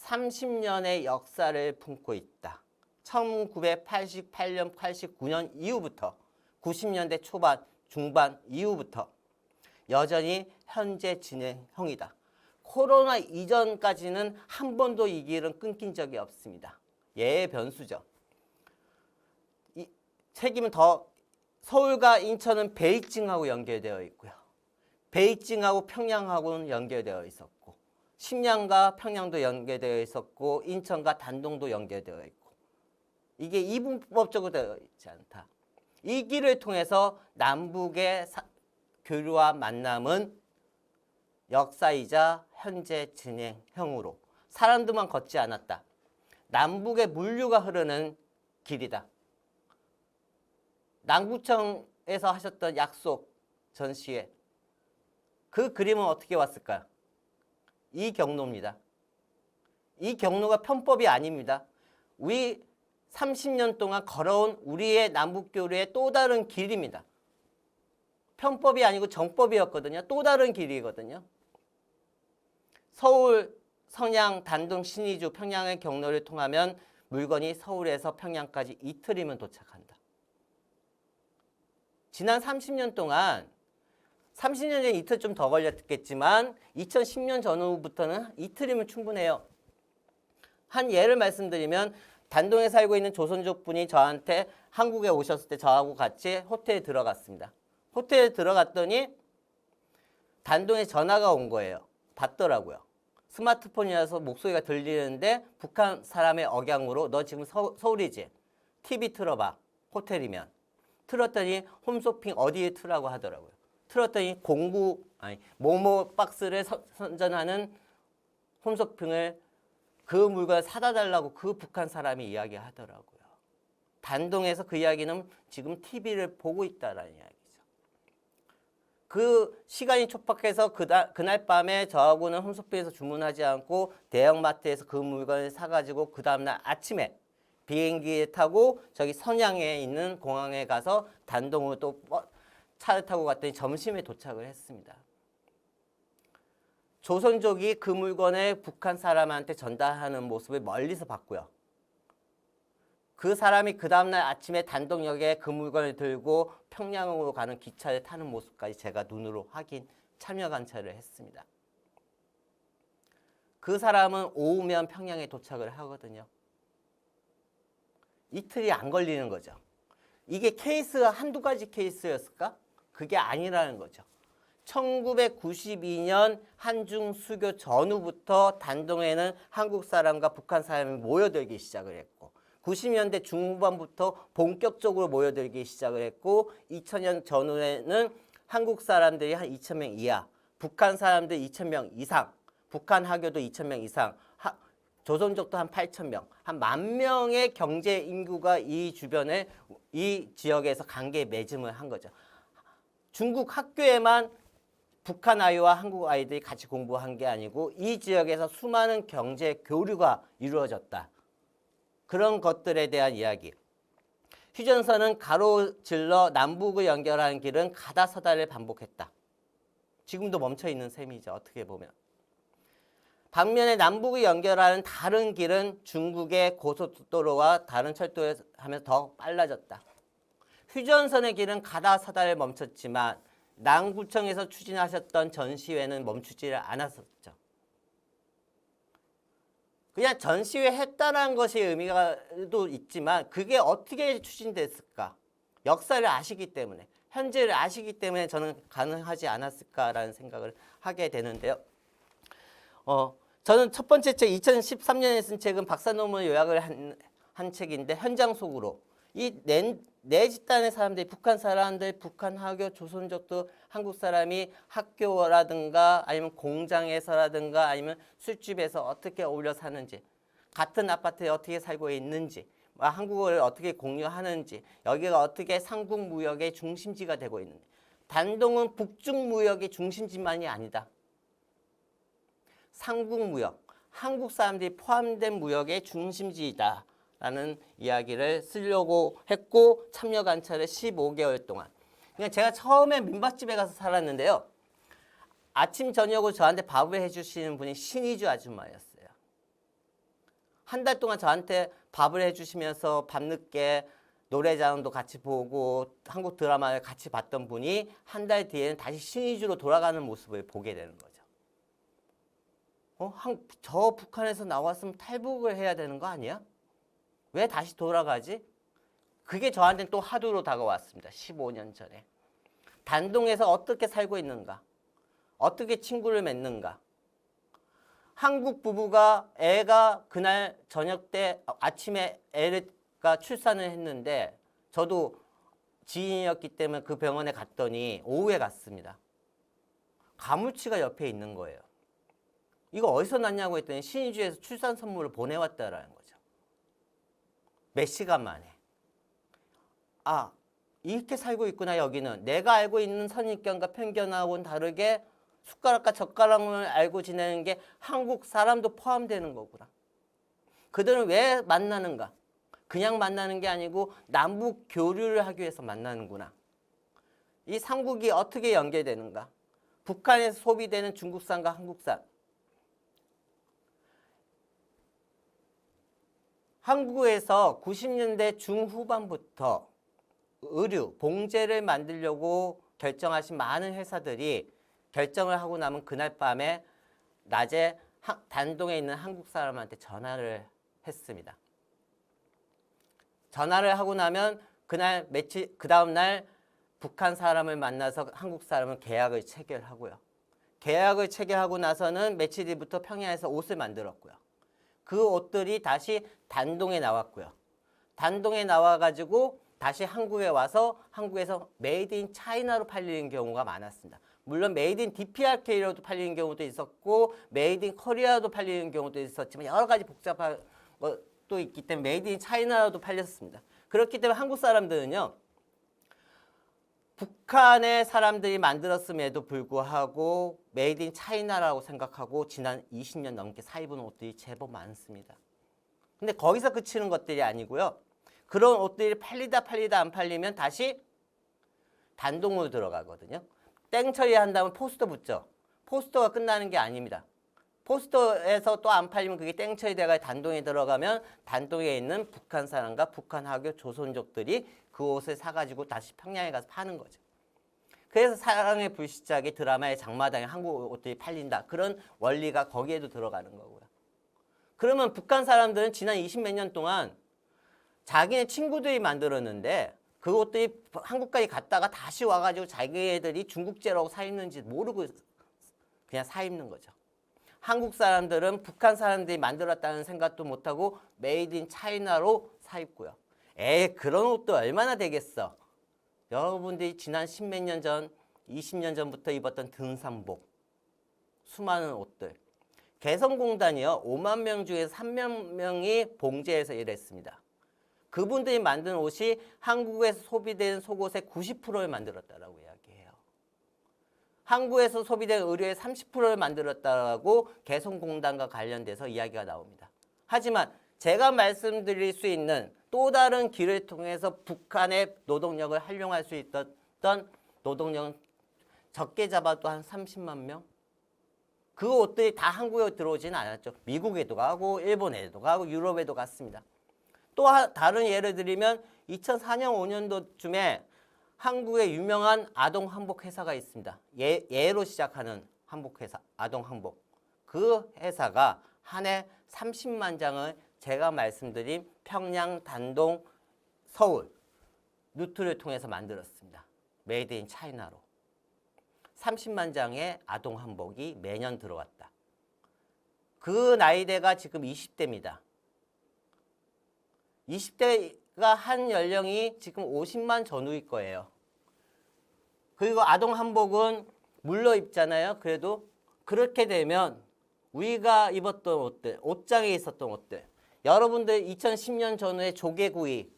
Speaker 1: 30년의 역사를 품고 있다. 1988년, 89년 이후부터 90년대 초반, 중반 이후부터 여전히 현재 진행형이다. 코로나 이전까지는 한 번도 이 길은 끊긴 적이 없습니다. 예의 변수죠. 이 책임은 더 서울과 인천은 베이징하고 연결되어 있고요. 베이징하고 평양하고는 연결되어 있었고 심양과 평양도 연결되어 있었고 인천과 단동도 연결되어 있고 이게 이분법적으로 되어 있지 않다. 이 길을 통해서 남북의 교류와 만남은 역사이자 현재 진행형으로 사람들만 걷지 않았다. 남북의 물류가 흐르는 길이다. 남구청에서 하셨던 약속 전시회 그 그림은 어떻게 왔을까요? 이 경로입니다. 이 경로가 편법이 아닙니다. 우리 30년 동안 걸어온 우리의 남북교류의 또 다른 길입니다. 편법이 아니고 정법이었거든요. 또 다른 길이거든요. 서울, 성양, 단동, 신의주, 평양의 경로를 통하면 물건이 서울에서 평양까지 이틀이면 도착한다. 지난 30년 동안 30년 전에 이틀 좀 더 걸렸겠지만 2010년 전후부터는 이틀이면 충분해요. 한 예를 말씀드리면 단동에 살고 있는 조선족 분이 저한테 한국에 오셨을 때 저하고 같이 호텔에 들어갔습니다. 호텔에 들어갔더니 단동에 전화가 온 거예요. 받더라고요. 스마트폰이라서 목소리가 들리는데 북한 사람의 억양으로 너 지금 서울이지? TV 틀어봐. 호텔이면. 틀었더니 홈쇼핑 어디에 틀라고 하더라고요. 틀었더니 모모 박스를 선전하는 홈쇼핑을 그 물건을 사다 달라고 그 북한 사람이 이야기하더라고요. 단동에서 그 이야기는 지금 TV를 보고 있다라는 이야기죠. 그 시간이 촉박해서 그날 밤에 저하고는 홈쇼핑에서 주문하지 않고 대형마트에서 그 물건을 사가지고 그 다음날 아침에 비행기에 타고 저기 선양에 있는 공항에 가서 단동으로 또 차를 타고 갔더니 점심에 도착을 했습니다. 조선족이 그 물건을 북한 사람한테 전달하는 모습을 멀리서 봤고요. 그 사람이 그 다음날 아침에 단동역에 그 물건을 들고 평양으로 가는 기차를 타는 모습까지 제가 눈으로 참여 관찰을 했습니다. 그 사람은 오후면 평양에 도착을 하거든요. 이틀이 안 걸리는 거죠. 이게 케이스가 한두 가지 케이스였을까? 그게 아니라는 거죠. 1992년 한중 수교 전후부터 단동에는 한국 사람과 북한 사람이 모여들기 시작을 했고 90년대 중후반부터 본격적으로 모여들기 시작을 했고 2000년 전후에는 한국 사람들이 한 2,000명 이하, 북한 사람들 2,000명 이상, 북한 하교도 2,000명 이상, 조선족도 한 8,000명, 한 10,000명의 경제 인구가 이 주변에 이 지역에서 관계 맺음을 한 거죠. 중국 학교에만 북한 아이와 한국 아이들이 같이 공부한 게 아니고 이 지역에서 수많은 경제 교류가 이루어졌다. 그런 것들에 대한 이야기. 휴전선은 가로질러 남북을 연결하는 길은 가다서다를 반복했다. 지금도 멈춰있는 셈이죠. 어떻게 보면. 반면에 남북을 연결하는 다른 길은 중국의 고속도로와 다른 철도에 하면서 더 빨라졌다. 휴전선의 길은 가다서다를 멈췄지만 남구청에서 추진하셨던 전시회는 멈추지를 않았었죠. 그냥 전시회 했다는 것이 의미가 또 있지만 그게 어떻게 추진됐을까? 역사를 아시기 때문에, 현재를 아시기 때문에 저는 가능하지 않았을까라는 생각을 하게 되는데요. 저는 첫 번째 책 2013년에 쓴 책은 박사 논문 요약을 한 책인데 현장 속으로 이 내 집단의 사람들이 북한 사람들, 북한 하교, 조선족도 한국 사람이 학교라든가 아니면 공장에서라든가 아니면 술집에서 어떻게 어울려 사는지 같은 아파트에 어떻게 살고 있는지 한국어를 어떻게 공유하는지 여기가 어떻게 삼국무역의 중심지가 되고 있는지 단동은 북중무역의 중심지만이 아니다. 삼국무역, 한국 사람들이 포함된 무역의 중심지이다. 라는 이야기를 쓰려고 했고 참여 관찰을 15개월 동안. 그러니까 제가 처음에 민박집에 가서 살았는데요. 아침 저녁으로 저한테 밥을 해주시는 분이 신이주 아줌마였어요. 한 달 동안 저한테 밥을 해주시면서 밤늦게 노래자랑도 같이 보고 한국 드라마를 같이 봤던 분이 한 달 뒤에는 다시 신이주로 돌아가는 모습을 보게 되는 거죠. 저 북한에서 나왔으면 탈북을 해야 되는 거 아니야? 왜 다시 돌아가지? 그게 저한테는 또 하루로 다가왔습니다. 15년 전에. 단동에서 어떻게 살고 있는가? 어떻게 친구를 맺는가? 한국 부부가 애가 그날 저녁 때 아침에 애가 출산을 했는데 저도 지인이었기 때문에 그 병원에 갔더니 오후에 갔습니다. 가물치가 옆에 있는 거예요. 이거 어디서 났냐고 했더니 신의주에서 출산 선물을 보내왔다라는 거죠. 몇 시간 만에. 아, 이렇게 살고 있구나 여기는. 내가 알고 있는 선입견과 편견하고는 다르게 숟가락과 젓가락을 알고 지내는 게 한국 사람도 포함되는 거구나. 그들은 왜 만나는가? 그냥 만나는 게 아니고 남북 교류를 하기 위해서 만나는구나. 이 삼국이 어떻게 연계되는가? 북한에서 소비되는 중국산과 한국산. 한국에서 90년대 중후반부터 의류, 봉제를 만들려고 결정하신 많은 회사들이 결정을 하고 나면 그날 밤에 낮에 단동에 있는 한국 사람한테 전화를 했습니다. 전화를 하고 나면 그날 그 다음 날 북한 사람을 만나서 한국 사람은 계약을 체결하고요. 계약을 체결하고 나서는 며칠 뒤부터 평양에서 옷을 만들었고요. 그 옷들이 다시 단동에 나왔고요. 단동에 나와가지고 다시 한국에 와서 한국에서 메이드 인 차이나로 팔리는 경우가 많았습니다. 물론 메이드 인 DPRK로도 팔리는 경우도 있었고 메이드 인 코리아도 팔리는 경우도 있었지만 여러 가지 복잡한 것도 있기 때문에 메이드 인 차이나로도 팔렸습니다. 그렇기 때문에 한국 사람들은요. 북한의 사람들이 만들었음에도 불구하고 메이드 인 차이나라고 생각하고 지난 20년 넘게 사입은 옷들이 제법 많습니다. 근데 거기서 그치는 것들이 아니고요. 그런 옷들이 팔리다 안 팔리면 다시 단동으로 들어가거든요. 땡 처리한다면 포스터 붙죠. 포스터가 끝나는 게 아닙니다. 포스터에서 또 안 팔리면 그게 땡 처리돼가 단동에 들어가면 단동에 있는 북한 사람과 북한 하교 조선족들이 그 옷을 사가지고 다시 평양에 가서 파는 거죠. 그래서 사랑의 불시착이 드라마의 장마당에 한국 옷들이 팔린다. 그런 원리가 거기에도 들어가는 거고요. 그러면 북한 사람들은 지난 20몇 년 동안 자기네 친구들이 만들었는데 그 옷들이 한국까지 갔다가 다시 와가지고 자기네들이 중국제라고 사 입는지 모르고 그냥 사 입는 거죠. 한국 사람들은 북한 사람들이 만들었다는 생각도 못하고 메이드 인 차이나로 사 입고요. 그런 옷도 얼마나 되겠어. 여러분들이 지난 10몇 년 전, 20년 전부터 입었던 등산복, 수많은 옷들. 개성공단이요. 5만 명 중에서 3만 명이 봉제에서 일했습니다. 그분들이 만든 옷이 한국에서 소비된 속옷의 90%를 만들었다라고 이야기해요. 한국에서 소비된 의류의 30%를 만들었다라고 개성공단과 관련돼서 이야기가 나옵니다. 하지만 제가 말씀드릴 수 있는 또 다른 길을 통해서 북한의 노동력을 활용할 수 있었던 노동력은 적게 잡아도 한 30만 명? 그 옷들이 다 한국에 들어오지는 않았죠. 미국에도 가고 일본에도 가고 유럽에도 갔습니다. 또 다른 예를 들면 2004년 5년도쯤에 한국의 유명한 아동 한복 회사가 있습니다. 예로 시작하는 한복 회사, 아동 한복. 그 회사가 한 해 30만 장을 제가 말씀드린 평양, 단동, 서울, 루트를 통해서 만들었습니다. 메이드 인 차이나로. 30만 장의 아동 한복이 매년 들어왔다. 그 나이대가 지금 20대입니다. 20대가 한 연령이 지금 50만 전후일 거예요. 그리고 아동 한복은 물러 입잖아요. 그래도 그렇게 되면 우리가 입었던 옷들, 옷장에 있었던 옷들. 여러분들 2010년 전후에 조개구이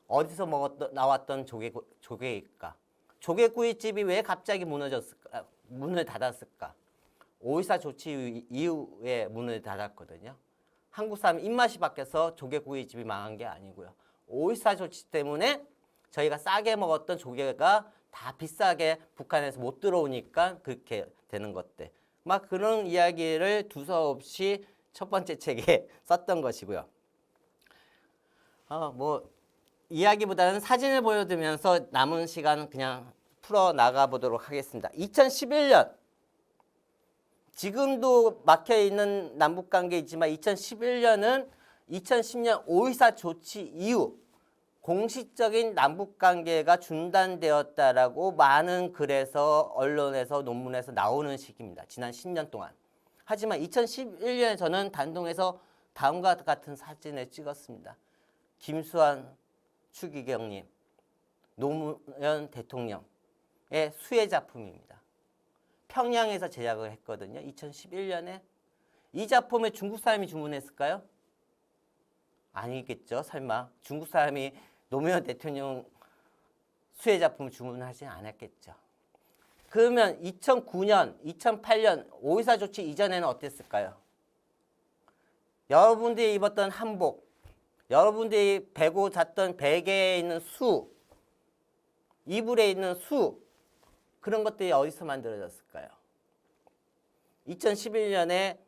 Speaker 1: 어디서 나왔던 조개일까? 조개구이집이 왜 갑자기 무너졌을까? 문을 닫았을까? 5.14 조치 이후에 문을 닫았거든요. 한국 사람 입맛이 바뀌어서 조개구이집이 망한 게 아니고요. 5.14 조치 때문에 저희가 싸게 먹었던 조개가 다 비싸게 북한에서 못 들어오니까 그렇게 되는 것들. 막 그런 이야기를 두서없이 첫 번째 책에 썼던 것이고요. 이야기보다는 사진을 보여드리면서 남은 시간 그냥 풀어 나가 보도록 하겠습니다. 2011년 지금도 막혀있는 남북관계이지만 2011년은 2010년 5.14 조치 이후 공식적인 남북관계가 중단되었다라고 많은 글에서 언론에서 논문에서 나오는 시기입니다. 지난 10년 동안. 하지만 2011년에 저는 단동에서 다음과 같은 사진을 찍었습니다. 김수환 추기경님, 노무현 대통령의 수혜 작품입니다. 평양에서 제작을 했거든요. 2011년에. 이 작품을 중국 사람이 주문했을까요? 아니겠죠. 설마. 중국 사람이 노무현 대통령 수혜 작품을 주문하지 않았겠죠. 그러면 2009년, 2008년 5.14 조치 이전에는 어땠을까요? 여러분들이 입었던 한복, 여러분들이 베고 잤던 베개에 있는 수, 이불에 있는 수, 그런 것들이 어디서 만들어졌을까요? 2011년에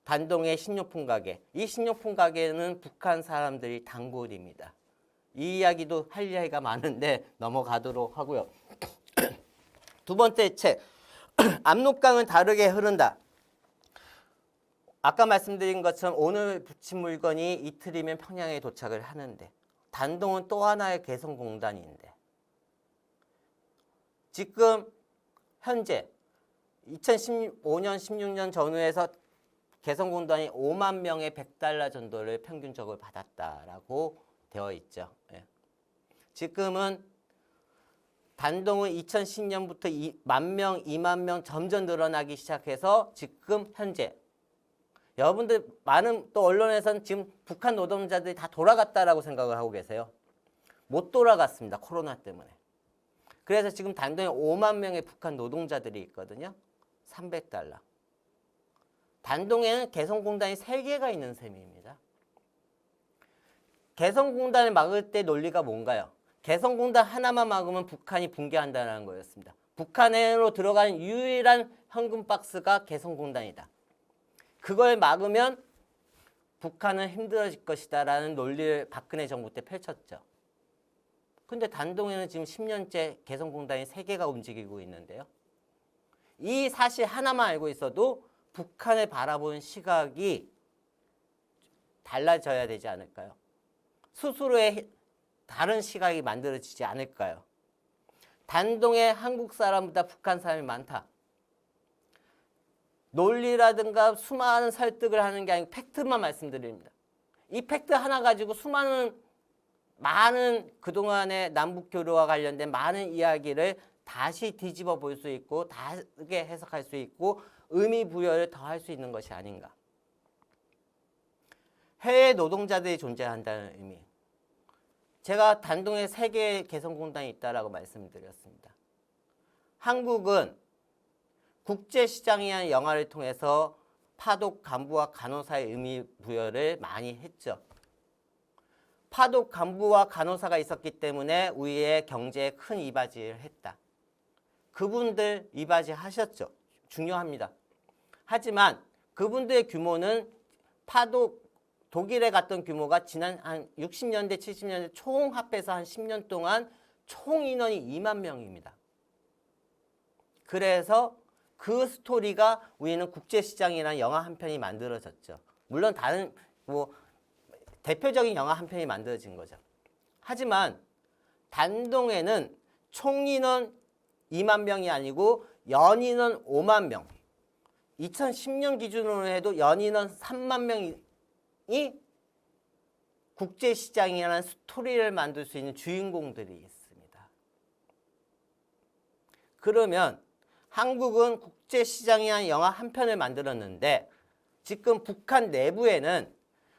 Speaker 1: 단동의 식료품 가게. 이 식료품 가게는 북한 사람들이 단골입니다. 이 이야기도 할 이야기가 많은데 넘어가도록 하고요. 두 번째 책, 압록강은 다르게 흐른다. 아까 말씀드린 것처럼 오늘 붙인 물건이 이틀이면 평양에 도착을 하는데 단동은 또 하나의 개성공단인데 지금 현재 2015년, 16년 전후에서 개성공단이 5만 명의 $100 정도를 평균적으로 받았다라고 되어 있죠. 예. 지금은 단동은 2010년부터 1만 명, 2만 명 점점 늘어나기 시작해서 지금 현재 여러분들 많은 또 언론에서는 지금 북한 노동자들이 다 돌아갔다라고 생각을 하고 계세요. 못 돌아갔습니다. 코로나 때문에. 그래서 지금 단동에 5만 명의 북한 노동자들이 있거든요. $300. 단동에는 개성공단이 3개가 있는 셈입니다. 개성공단을 막을 때 논리가 뭔가요? 개성공단 하나만 막으면 북한이 붕괴한다는 거였습니다. 북한으로 들어가는 유일한 현금 박스가 개성공단이다. 그걸 막으면 북한은 힘들어질 것이다 라는 논리를 박근혜 정부 때 펼쳤죠. 근데 단동에는 지금 10년째 개성공단이 3개가 움직이고 있는데요. 이 사실 하나만 알고 있어도 북한을 바라보는 시각이 달라져야 되지 않을까요? 스스로의 다른 시각이 만들어지지 않을까요? 단동에 한국 사람보다 북한 사람이 많다. 논리라든가 수많은 설득을 하는 게 아니고 팩트만 말씀드립니다. 이 팩트 하나 가지고 많은 그동안의 남북교류와 관련된 많은 이야기를 다시 뒤집어 볼 수 있고 다르게 해석할 수 있고 의미 부여를 더 할 수 있는 것이 아닌가. 해외 노동자들이 존재한다는 의미. 제가 단동에 3개의 개성공단이 있다라고 말씀드렸습니다. 한국은 국제시장이라는 영화를 통해서 파독 간부와 간호사의 의미 부여를 많이 했죠. 파독 간부와 간호사가 있었기 때문에 우리의 경제에 큰 이바지를 했다. 그분들 이바지 하셨죠. 중요합니다. 하지만 그분들의 규모는 독일에 갔던 규모가 지난 한 60년대, 70년대 총 합해서 한 10년 동안 총 인원이 2만 명입니다. 그래서 그 스토리가 우리는 국제시장이라는 영화 한 편이 만들어졌죠. 물론 다른 대표적인 영화 한 편이 만들어진 거죠. 하지만 단동에는 총 인원 2만 명이 아니고 연인원 5만 명. 2010년 기준으로 해도 연인원 3만 명이 국제시장이라는 스토리를 만들 수 있는 주인공들이 있습니다. 그러면 한국은 국제시장이라는 영화 한 편을 만들었는데 지금 북한 내부에는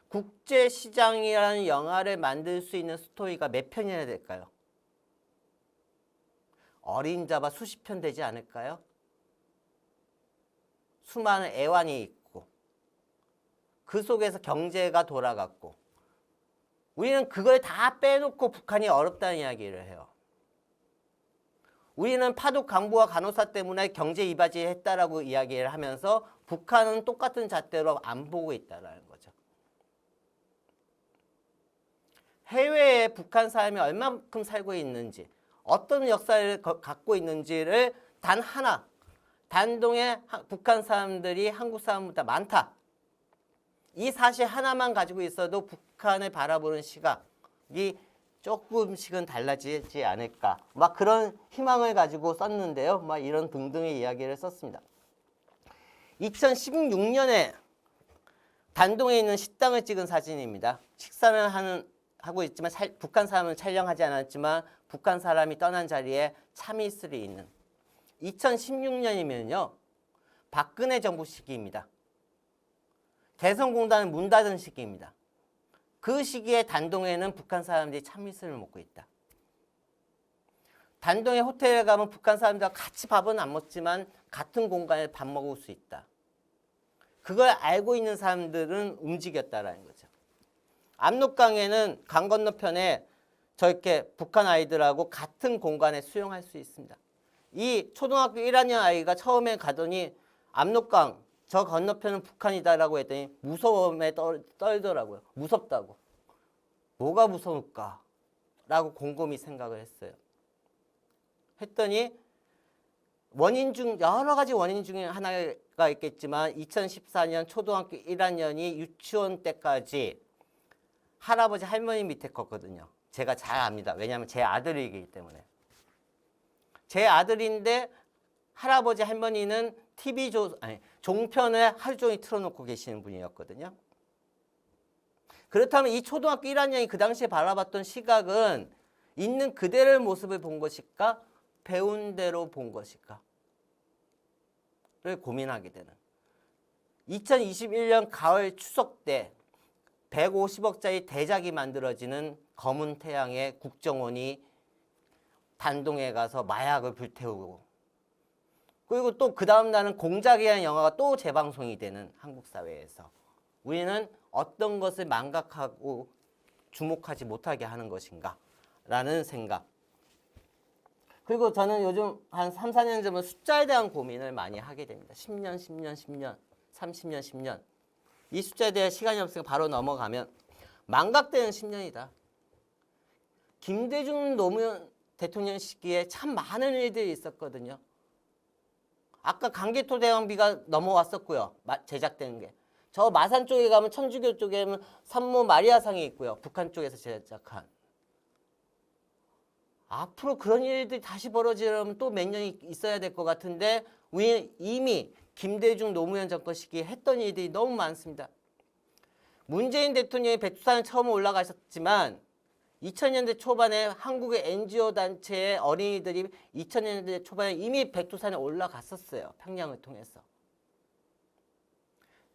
Speaker 1: 국제시장이라는 영화를 만들 수 있는 스토리가 몇 편이나 될까요? 어림잡아 수십 편 되지 않을까요? 수많은 애환이 있고 그 속에서 경제가 돌아갔고 우리는 그걸 다 빼놓고 북한이 어렵다는 이야기를 해요. 우리는 파독 간부와 간호사 때문에 경제 이바지 했다라고 이야기를 하면서 북한은 똑같은 잣대로 안 보고 있다는 거죠. 해외에 북한 사람이 얼마만큼 살고 있는지 어떤 역사를 갖고 있는지를 단 하나 단동에 북한 사람들이 한국 사람보다 많다. 이 사실 하나만 가지고 있어도 북한을 바라보는 시각이 조금씩은 달라지지 않을까. 막 그런 희망을 가지고 썼는데요. 막 이런 등등의 이야기를 썼습니다. 2016년에 단동에 있는 식당을 찍은 사진입니다. 식사는 하고 있지만 북한 사람은 촬영하지 않았지만 북한 사람이 떠난 자리에 참이슬이 있는 2016년이면요. 박근혜 정부 시기입니다. 개성공단은 문 닫은 시기입니다. 그 시기에 단동에는 북한 사람들이 참이슬을 먹고 있다. 단동의 호텔에 가면 북한 사람들과 같이 밥은 안 먹지만 같은 공간에 밥 먹을 수 있다. 그걸 알고 있는 사람들은 움직였다라는 거죠. 압록강에는 강 건너편에 저렇게 북한 아이들하고 같은 공간에 수영할 수 있습니다. 이 초등학교 1학년 아이가 처음에 가더니 압록강 저 건너편은 북한이다라고 했더니 무서움에 떨더라고요. 무섭다고. 뭐가 무서울까? 라고 곰곰이 생각을 했어요. 했더니 여러 가지 원인 중에 하나가 있겠지만 2014년 초등학교 1학년이 유치원 때까지 할아버지 할머니 밑에 컸거든요. 제가 잘 압니다. 왜냐하면 제 아들이기 때문에. 제 아들인데 할아버지 할머니는 종편을 하루 종일 틀어놓고 계시는 분이었거든요. 그렇다면 이 초등학교 1학년이 그 당시에 바라봤던 시각은 있는 그대로의 모습을 본 것일까? 배운 대로 본 것일까? 를 고민하게 되는. 2021년 가을 추석 때 150억짜리 대작이 만들어지는 검은 태양의 국정원이 단동에 가서 마약을 불태우고, 그리고 또 그 다음 날은 공작이라는 영화가 또 재방송이 되는 한국 사회에서 우리는 어떤 것을 망각하고 주목하지 못하게 하는 것인가 라는 생각. 그리고 저는 요즘 한 3, 4년 전부터 숫자에 대한 고민을 많이 하게 됩니다. 10년, 10년, 10년, 30년, 10년. 이 숫자에 대한 시간이 없으니까 바로 넘어가면 망각되는 10년이다. 김대중 노무현 대통령 시기에 참 많은 일들이 있었거든요. 아까 강개토대왕비가 넘어왔었고요. 제작되는 게. 저 마산 쪽에 가면 천주교 쪽에 가면 산모 마리아상이 있고요. 북한 쪽에서 제작한. 앞으로 그런 일들이 다시 벌어지려면 또 몇 년이 있어야 될 것 같은데 우리는 이미 김대중 노무현 정권 시기에 했던 일들이 너무 많습니다. 문재인 대통령이 백두산에 처음 올라가셨지만 2000년대 초반에 한국의 NGO 단체의 어린이들이 2000년대 초반에 이미 백두산에 올라갔었어요. 평양을 통해서.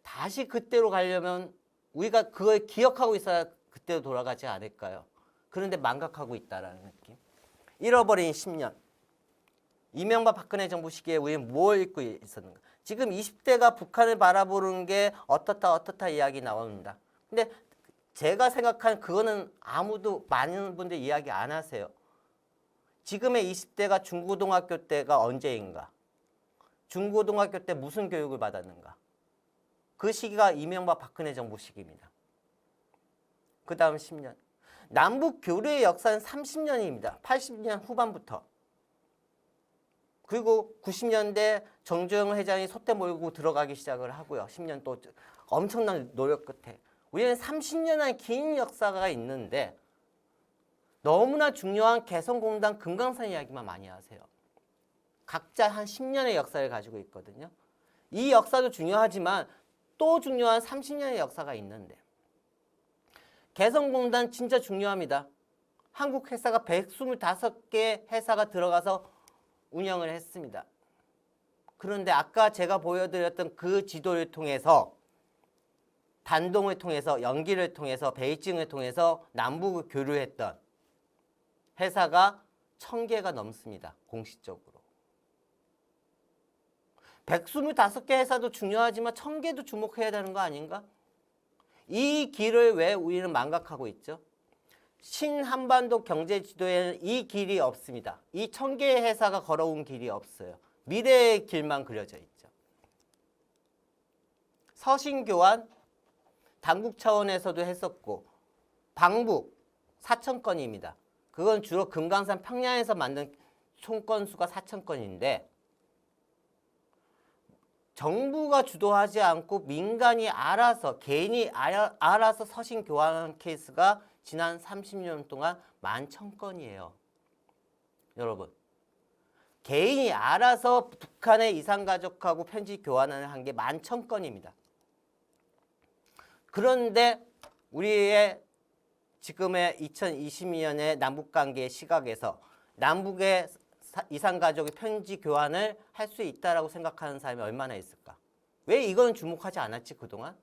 Speaker 1: 다시 그때로 가려면 우리가 그걸 기억하고 있어야 그때로 돌아가지 않을까요? 그런데 망각하고 있다라는 느낌. 잃어버린 10년. 이명박 박근혜 정부 시기에 우리는 뭘 잊고 있었는가? 지금 20대가 북한을 바라보는 게 어떻다 이야기 나옵니다. 근데 제가 생각한 그거는 아무도 많은 분들 이야기 안 하세요. 지금의 20대가 중고등학교 때가 언제인가? 중고등학교 때 무슨 교육을 받았는가? 그 시기가 이명박 박근혜 정부 시기입니다. 그 다음 10년. 남북 교류의 역사는 30년입니다. 80년 후반부터. 그리고 90년대 정주영 회장이 소떼 몰고 들어가기 시작을 하고요. 10년 또 엄청난 노력 끝에. 우리는 30년의 긴 역사가 있는데 너무나 중요한 개성공단 금강산 이야기만 많이 하세요. 각자 한 10년의 역사를 가지고 있거든요. 이 역사도 중요하지만 또 중요한 30년의 역사가 있는데 개성공단 진짜 중요합니다. 한국 회사가 125개 회사가 들어가서 운영을 했습니다. 그런데 아까 제가 보여드렸던 그 지도를 통해서 단동을 통해서 연기를 통해서 베이징을 통해서 남북을 교류했던 회사가 1000개가 넘습니다. 공식적으로. 125개 회사도 중요하지만 1000개도 주목해야 되는 거 아닌가? 이 길을 왜 우리는 망각하고 있죠? 신한반도 경제지도에는 이 길이 없습니다. 이 1000개의 회사가 걸어온 길이 없어요. 미래의 길만 그려져 있죠. 서신교환 당국 차원에서도 했었고 방북 4,000건입니다. 그건 주로 금강산 평양에서 만든 총 건수가 4,000건인데 정부가 주도하지 않고 민간이 알아서 개인이 알아서 서신 교환한 케이스가 지난 30년 동안 11,000건이에요. 여러분. 개인이 알아서 북한의 이산가족하고 편지 교환을 한 게 11,000건입니다. 그런데 우리의 지금의 2022년의 남북관계의 시각에서 남북의 이산가족의 편지 교환을 할 수 있다라고 생각하는 사람이 얼마나 있을까? 왜 이건 주목하지 않았지 그동안?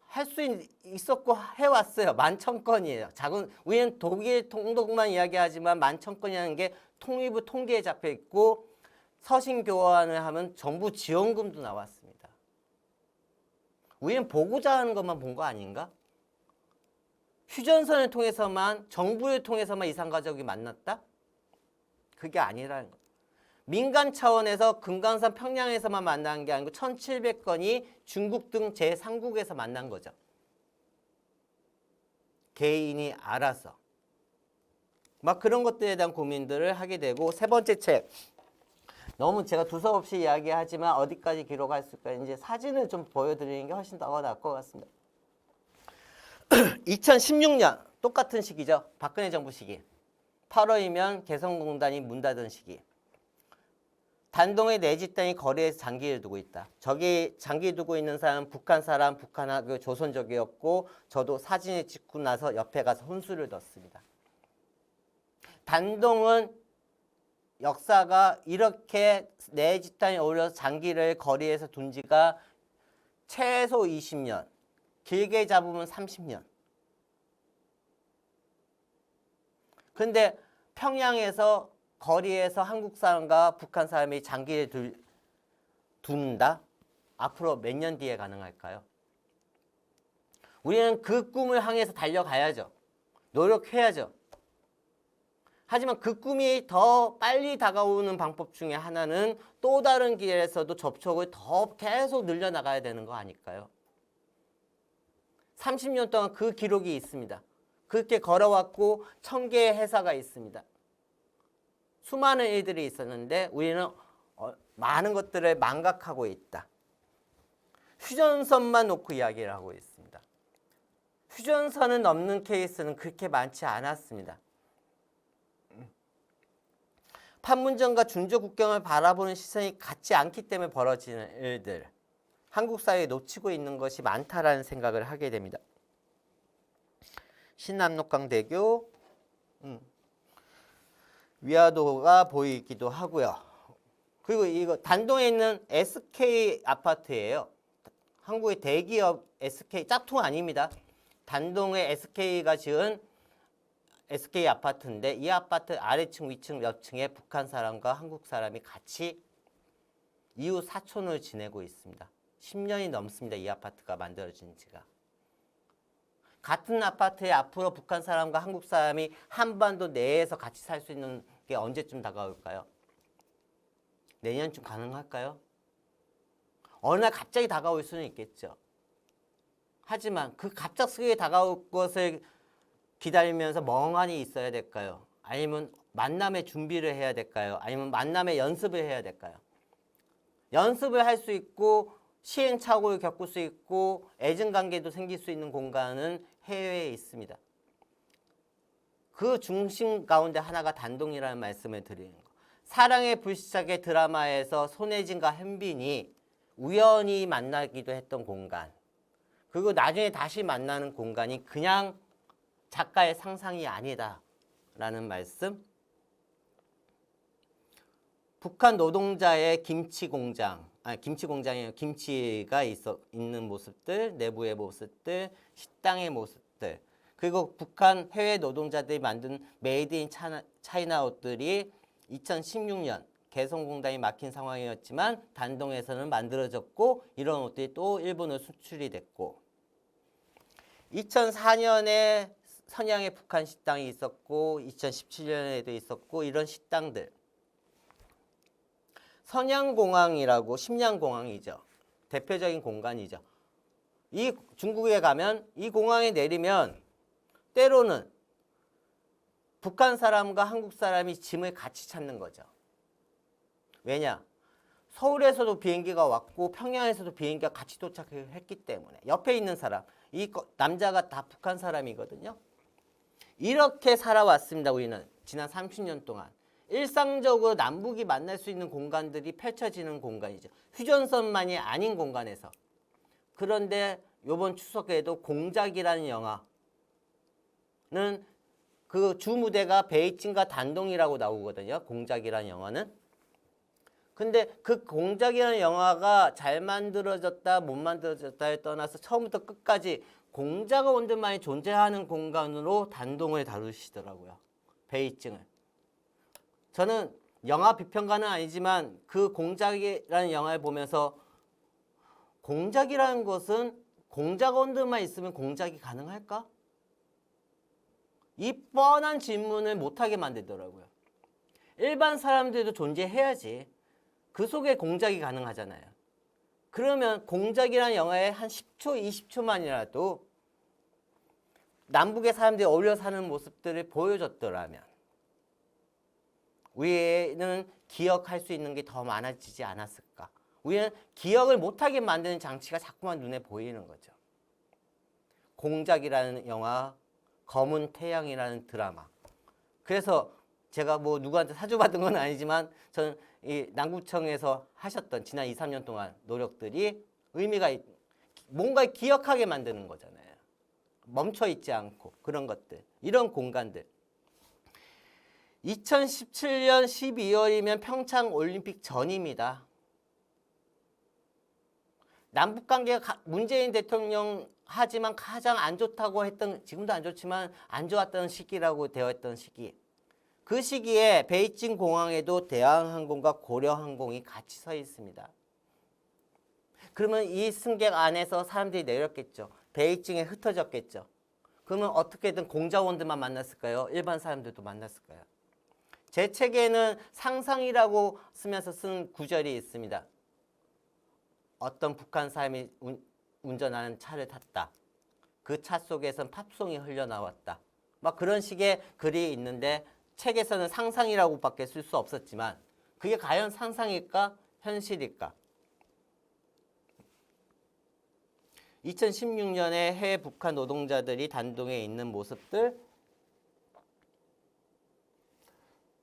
Speaker 1: 할 수 있었고 해왔어요. 11,000건이에요. 작은 우리는 독일 통독만 이야기하지만 11,000건이라는 게 통일부 통계에 잡혀 있고 서신 교환을 하면 정부 지원금도 나왔습니다. 우리는 보고자 하는 것만 본 거 아닌가? 휴전선을 통해서만 정부를 통해서만 이산가족이 만났다? 그게 아니라는 거예요. 민간 차원에서 금강산 평양에서만 만난 게 아니고 1,700건이 중국 등 제3국에서 만난 거죠. 개인이 알아서. 막 그런 것들에 대한 고민들을 하게 되고 세 번째 책. 너무 제가 두서없이 이야기하지만 어디까지 기록할 수 있을까? 이제 사진을 좀 보여드리는 게 훨씬 더 나을 것 같습니다. 2016년 똑같은 시기죠. 박근혜 정부 시기. 8월이면 개성공단이 문 닫은 시기. 단동의 내 집단이 거리에서 장기를 두고 있다. 저기 장기 두고 있는 사람은 북한 사람, 북한하고 조선족이었고 저도 사진을 찍고 나서 옆에 가서 혼수를 넣었습니다. 단동은 역사가 이렇게 내 집단이 어울려서 장기를 거리에서 둔 지가 최소 20년, 길게 잡으면 30년. 근데 평양에서 거리에서 한국 사람과 북한 사람이 장기를 둔다? 앞으로 몇 년 뒤에 가능할까요? 우리는 그 꿈을 향해서 달려가야죠. 노력해야죠. 하지만 그 꿈이 더 빨리 다가오는 방법 중에 하나는 또 다른 길에서도 접촉을 더 계속 늘려나가야 되는 거 아닐까요? 30년 동안 그 기록이 있습니다. 그렇게 걸어왔고 1000개의 회사가 있습니다. 수많은 일들이 있었는데 우리는 많은 것들을 망각하고 있다. 휴전선만 놓고 이야기를 하고 있습니다. 휴전선을 넘는 케이스는 그렇게 많지 않았습니다. 판문점과 준조 국경을 바라보는 시선이 같지 않기 때문에 벌어지는 일들, 한국 사회에 놓치고 있는 것이 많다라는 생각을 하게 됩니다. 신남록강대교, 위화도가 보이기도 하고요. 그리고 이거 단동에 있는 SK 아파트예요. 한국의 대기업 SK, 짝퉁 아닙니다. 단동의 SK가 지은 SK 아파트인데 이 아파트 아래층, 위층, 몇 층에 북한 사람과 한국 사람이 같이 이웃 사촌을 지내고 있습니다. 10년이 넘습니다. 이 아파트가 만들어진 지가. 같은 아파트에 앞으로 북한 사람과 한국 사람이 한반도 내에서 같이 살 수 있는 게 언제쯤 다가올까요? 내년쯤 가능할까요? 어느 날 갑자기 다가올 수는 있겠죠. 하지만 그 갑작스럽게 다가올 것을 기다리면서 멍하니 있어야 될까요? 아니면 만남의 준비를 해야 될까요? 아니면 만남의 연습을 해야 될까요? 연습을 할 수 있고 시행착오를 겪을 수 있고 애증관계도 생길 수 있는 공간은 해외에 있습니다. 그 중심 가운데 하나가 단동이라는 말씀을 드리는 거. 사랑의 불시착의 드라마에서 손예진과 현빈이 우연히 만나기도 했던 공간, 그리고 나중에 다시 만나는 공간이 그냥 작가의 상상이 아니다라는 말씀. 북한 노동자의 김치 공장, 김치 공장이에요. 김치가 있는 모습들, 내부의 모습들, 식당의 모습들, 그리고 북한 해외 노동자들이 만든 메이드 인 차이나 옷들이 2016년 개성공단이 막힌 상황이었지만 단동에서는 만들어졌고 이런 옷들이 또 일본으로 수출이 됐고 2004년에 선양에 북한 식당이 있었고 2017년에도 있었고 이런 식당들. 선양공항이라고 심양공항이죠. 대표적인 공간이죠. 이 중국에 가면 이 공항에 내리면 때로는 북한 사람과 한국 사람이 짐을 같이 찾는 거죠. 왜냐? 서울에서도 비행기가 왔고 평양에서도 비행기가 같이 도착했기 때문에 옆에 있는 사람, 이 남자가 다 북한 사람이거든요. 이렇게 살아왔습니다. 우리는 지난 30년 동안. 일상적으로 남북이 만날 수 있는 공간들이 펼쳐지는 공간이죠. 휴전선만이 아닌 공간에서. 그런데 이번 추석에도 공작이라는 영화는 그 주무대가 베이징과 단동이라고 나오거든요. 공작이라는 영화는. 근데 그 공작이라는 영화가 잘 만들어졌다 못 만들어졌다에 떠나서 처음부터 끝까지 공자가 온들만이 존재하는 공간으로 단동을 다루시더라고요. 베이징을. 저는 영화 비평가는 아니지만 그 공작이라는 영화를 보면서 공작이라는 것은 공작원들만 있으면 공작이 가능할까? 이 뻔한 질문을 못하게 만들더라고요. 일반 사람들도 존재해야지. 그 속에 공작이 가능하잖아요. 그러면 공작이라는 영화의 한 10초, 20초만이라도 남북의 사람들이 어울려 사는 모습들을 보여줬더라면 우리는 기억할 수 있는 게 더 많아지지 않았을까? 우리는 기억을 못하게 만드는 장치가 자꾸만 눈에 보이는 거죠. 공작이라는 영화, 검은 태양이라는 드라마. 그래서 제가 뭐 누구한테 사주받은 건 아니지만 저는 이 남구청에서 하셨던 지난 2, 3년 동안 노력들이 의미가 뭔가 기억하게 만드는 거잖아요. 멈춰 있지 않고 그런 것들, 이런 공간들. 2017년 12월이면 평창 올림픽 전입니다. 남북 관계가 문재인 대통령 하지만 가장 안 좋다고 했던, 지금도 안 좋지만 안 좋았던 시기라고 되어 있던 시기. 그 시기에 베이징 공항에도 대한항공과 고려항공이 같이 서 있습니다. 그러면 이 승객 안에서 사람들이 내렸겠죠. 베이징에 흩어졌겠죠. 그러면 어떻게든 공자원들만 만났을까요? 일반 사람들도 만났을까요? 제 책에는 상상이라고 쓰면서 쓴 구절이 있습니다. 어떤 북한 사람이 운전하는 차를 탔다. 그 차 속에선 팝송이 흘러나왔다. 막 그런 식의 글이 있는데 책에서는 상상이라고밖에 쓸 수 없었지만 그게 과연 상상일까? 현실일까? 2016년에 해외 북한 노동자들이 단동에 있는 모습들.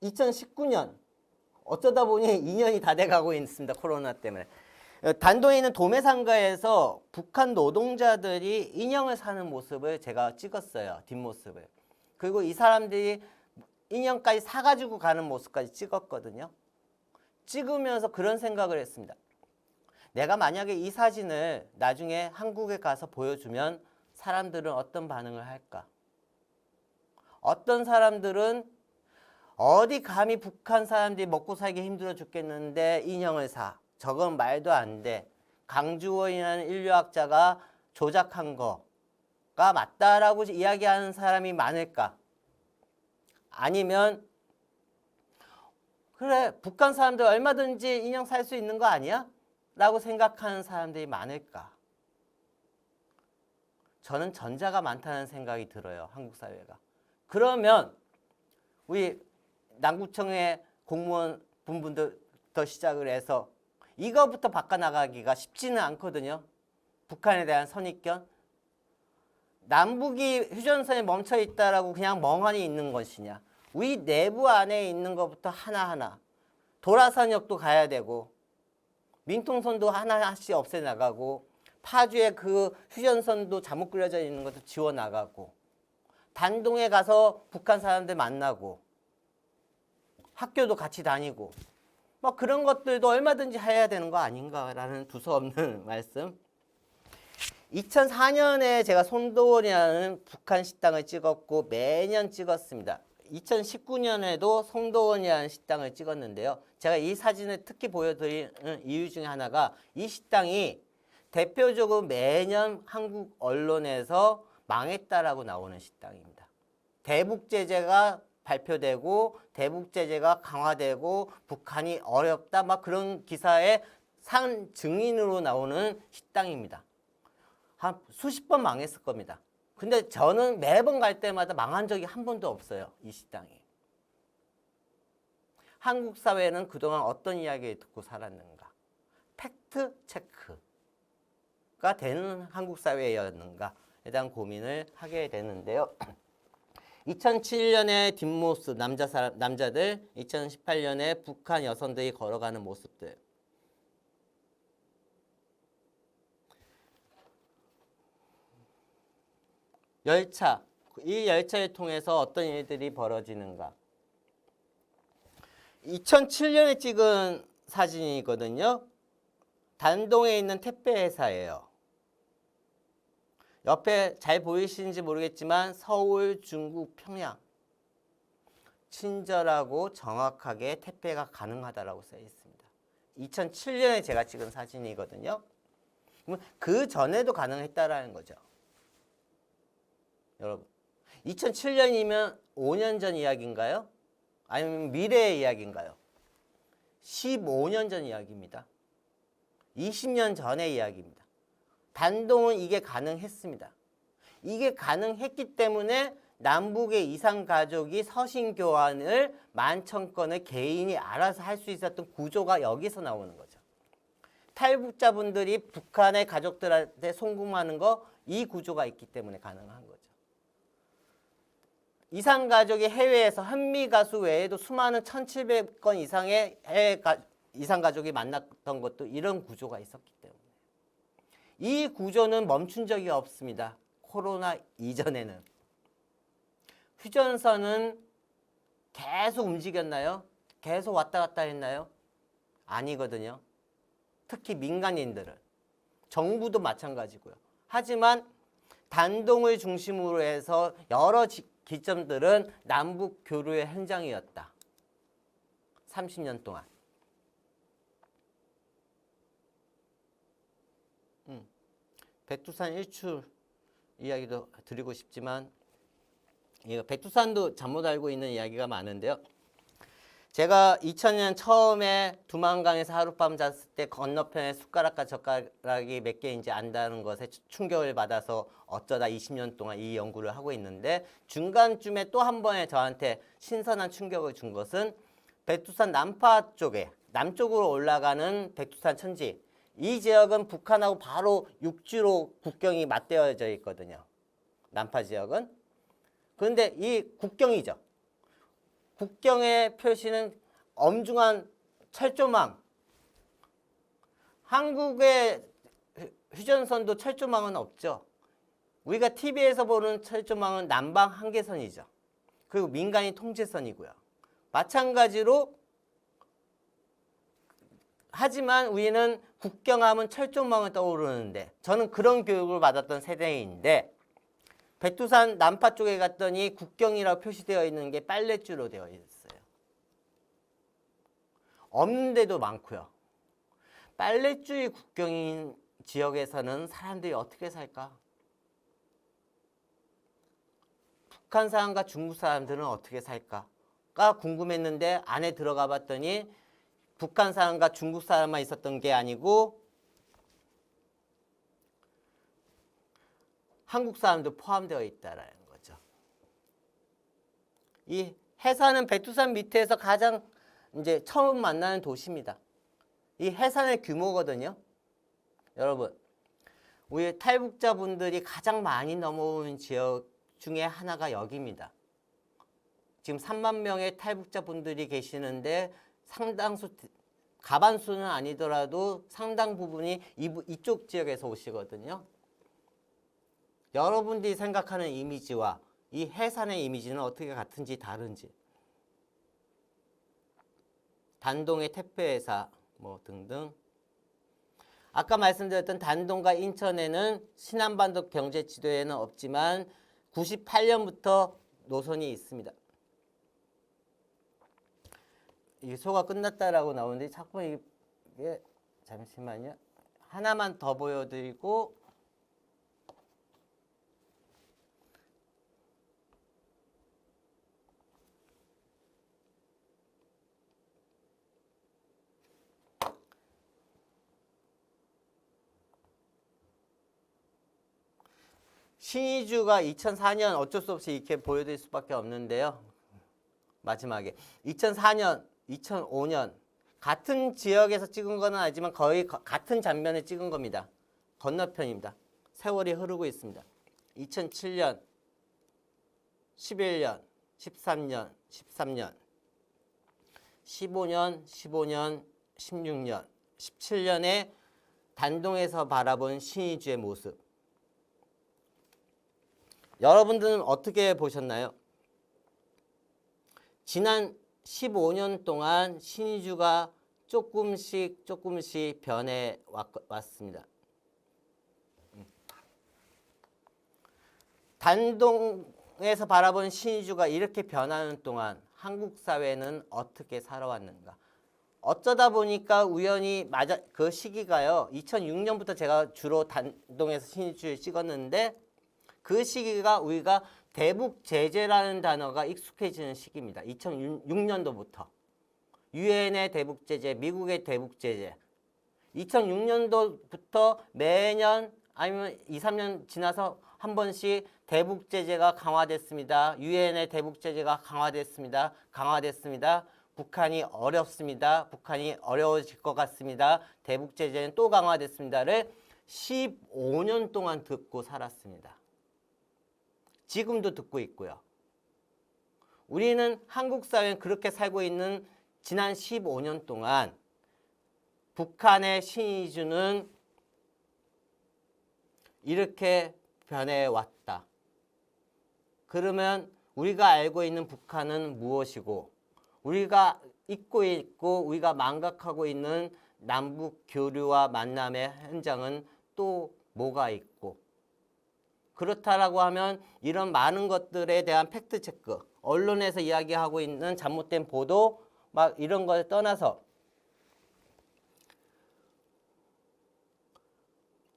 Speaker 1: 2019년 어쩌다 보니 2년이 다 돼가고 있습니다. 코로나 때문에. 단동에 있는 도매상가에서 북한 노동자들이 인형을 사는 모습을 제가 찍었어요. 뒷모습을. 그리고 이 사람들이 인형까지 사가지고 가는 모습까지 찍었거든요. 찍으면서 그런 생각을 했습니다. 내가 만약에 이 사진을 나중에 한국에 가서 보여주면 사람들은 어떤 반응을 할까? 어떤 사람들은 어디 감히 북한 사람들이 먹고 살기 힘들어 죽겠는데 인형을 사. 저건 말도 안 돼. 강주원이라는 인류학자가 조작한 거가 맞다라고 이야기하는 사람이 많을까? 아니면 그래, 북한 사람들 얼마든지 인형 살 수 있는 거 아니야? 라고 생각하는 사람들이 많을까? 저는 전자가 많다는 생각이 들어요. 한국 사회가. 그러면 우리 남구청의 공무원 분들부터 시작을 해서 이거부터 바꿔나가기가 쉽지는 않거든요. 북한에 대한 선입견. 남북이 휴전선에 멈춰 있다라고 그냥 멍하니 있는 것이냐. 우리 내부 안에 있는 것부터 하나하나. 도라산역도 가야 되고 민통선도 하나하나씩 없애나가고 파주의 그 휴전선도 잘못 그려져 있는 것도 지워나가고 단동에 가서 북한 사람들 만나고 학교도 같이 다니고 뭐 그런 것들도 얼마든지 해야 되는 거 아닌가라는 두서없는 말씀. 2004년에 제가 송도원이라는 북한 식당을 찍었고 매년 찍었습니다. 2019년에도 송도원이라는 식당을 찍었는데요. 제가 이 사진을 특히 보여드리는 이유 중에 하나가 이 식당이 대표적으로 매년 한국 언론에서 망했다라고 나오는 식당입니다. 대북 제재가 발표되고 대북 제재가 강화되고 북한이 어렵다 막 그런 기사의 산 증인으로 나오는 식당입니다. 한 수십 번 망했을 겁니다. 근데 저는 매번 갈 때마다 망한 적이 한 번도 없어요. 이 식당이. 한국 사회는 그동안 어떤 이야기를 듣고 살았는가? 팩트 체크가 되는 한국 사회였는가에 대한 고민을 하게 되는데요. 2007년의 뒷모습 남자들, 2018년에 북한 여성들이 걸어가는 모습들. 열차, 이 열차를 통해서 어떤 일들이 벌어지는가. 2007년에 찍은 사진이거든요. 단동에 있는 택배 회사예요. 옆에 잘 보이시는지 모르겠지만 서울, 중국, 평양. 친절하고 정확하게 택배가 가능하다라고 써 있습니다. 2007년에 제가 찍은 사진이거든요. 그 전에도 가능했다라는 거죠. 여러분, 2007년이면 5년 전 이야기인가요? 아니면 미래의 이야기인가요? 15년 전 이야기입니다. 20년 전의 이야기입니다. 단동은 이게 가능했습니다. 이게 가능했기 때문에 남북의 이산가족이 서신교환을 11,000건을 개인이 알아서 할 수 있었던 구조가 여기서 나오는 거죠. 탈북자분들이 북한의 가족들한테 송금하는 거 이 구조가 있기 때문에 가능한 거죠. 이산가족이 해외에서 한미 가수 외에도 수많은 1,700건 이상의 이산가족이 만났던 것도 이런 구조가 있었기 때문에 이 구조는 멈춘 적이 없습니다. 코로나 이전에는. 휴전선은 계속 움직였나요? 계속 왔다 갔다 했나요? 아니거든요. 특히 민간인들은. 정부도 마찬가지고요. 하지만 단동을 중심으로 해서 여러 기점들은 남북 교류의 현장이었다. 30년 동안. 백두산 일출 이야기도 드리고 싶지만 백두산도 잘못 알고 있는 이야기가 많은데요. 제가 2000년 처음에 두만강에서 하룻밤 잤을 때 건너편에 숟가락과 젓가락이 몇 개인지 안다는 것에 충격을 받아서 어쩌다 20년 동안 이 연구를 하고 있는데 중간쯤에 또 한 번에 저한테 신선한 충격을 준 것은 백두산 남파 쪽에 남쪽으로 올라가는 백두산 천지 이 지역은 북한하고 바로 육지로 국경이 맞대어져 있거든요. 남파 지역은. 그런데 이 국경이죠. 국경의 표시는 엄중한 철조망. 한국의 휴전선도 철조망은 없죠. 우리가 TV에서 보는 철조망은 남방 한계선이죠. 그리고 민간인 통제선이고요. 마찬가지로 하지만 우리는 국경하면 철조망을 떠오르는데 저는 그런 교육을 받았던 세대인데 백두산 남파 쪽에 갔더니 국경이라고 표시되어 있는 게 빨랫줄로 되어 있어요. 없는 데도 많고요. 빨랫줄이 국경인 지역에서는 사람들이 어떻게 살까? 북한 사람과 중국 사람들은 어떻게 살까가 궁금했는데 안에 들어가 봤더니 북한 사람과 중국 사람만 있었던 게 아니고 한국 사람도 포함되어 있다라는 거죠. 이 해산은 백두산 밑에서 가장 이제 처음 만나는 도시입니다. 이 해산의 규모거든요. 여러분, 우리 탈북자분들이 가장 많이 넘어오는 지역 중에 하나가 여기입니다. 지금 3만 명의 탈북자분들이 계시는데 상당수, 가반수는 아니더라도 상당 부분이 이쪽 지역에서 오시거든요. 여러분들이 생각하는 이미지와 이 해산의 이미지는 어떻게 같은지 다른지. 단동의 택배회사 뭐 등등. 아까 말씀드렸던 단동과 인천에는 신안반도 경제지도에는 없지만 98년부터 노선이 있습니다. 이게 소가 끝났다라고 나오는데 자꾸 이게 잠시만요. 하나만 더 보여드리고 신의주가 2004년 어쩔 수 없이 이렇게 보여드릴 수밖에 없는데요. 마지막에 2004년, 2005년 같은 지역에서 찍은 건 아니지만 거의 같은 장면에 찍은 겁니다. 건너편입니다. 세월이 흐르고 있습니다. 2007년, 11년, 13년, 13년, 15년, 15년, 16년, 17년에 단동에서 바라본 신의주의 모습. 여러분들은 어떻게 보셨나요? 지난 15년 동안 신의주가 조금씩 변해 왔습니다. 단동에서 바라본 신의주가 이렇게 변하는 동안 한국 사회는 어떻게 살아왔는가? 어쩌다 보니까 우연히 그 시기가요. 2006년부터 제가 주로 단동에서 신의주를 찍었는데 그 시기가 우리가 대북 제재라는 단어가 익숙해지는 시기입니다. 2006년도부터. 유엔의 대북 제재, 미국의 대북 제재. 2006년도부터 매년 아니면 2, 3년 지나서 한 번씩 대북 제재가 강화됐습니다. 유엔의 대북 제재가 강화됐습니다. 강화됐습니다. 북한이 어렵습니다. 북한이 어려워질 것 같습니다. 대북 제재는 또 강화됐습니다를 15년 동안 듣고 살았습니다. 지금도 듣고 있고요. 우리는 한국 사회는 그렇게 살고 있는 지난 15년 동안 북한의 신의주는 이렇게 변해왔다. 그러면 우리가 알고 있는 북한은 무엇이고, 우리가 잊고 있고 우리가 망각하고 있는 남북 교류와 만남의 현장은 또 뭐가 있고, 그렇다라고 하면 이런 많은 것들에 대한 팩트 체크, 언론에서 이야기하고 있는 잘못된 보도 막 이런 걸 떠나서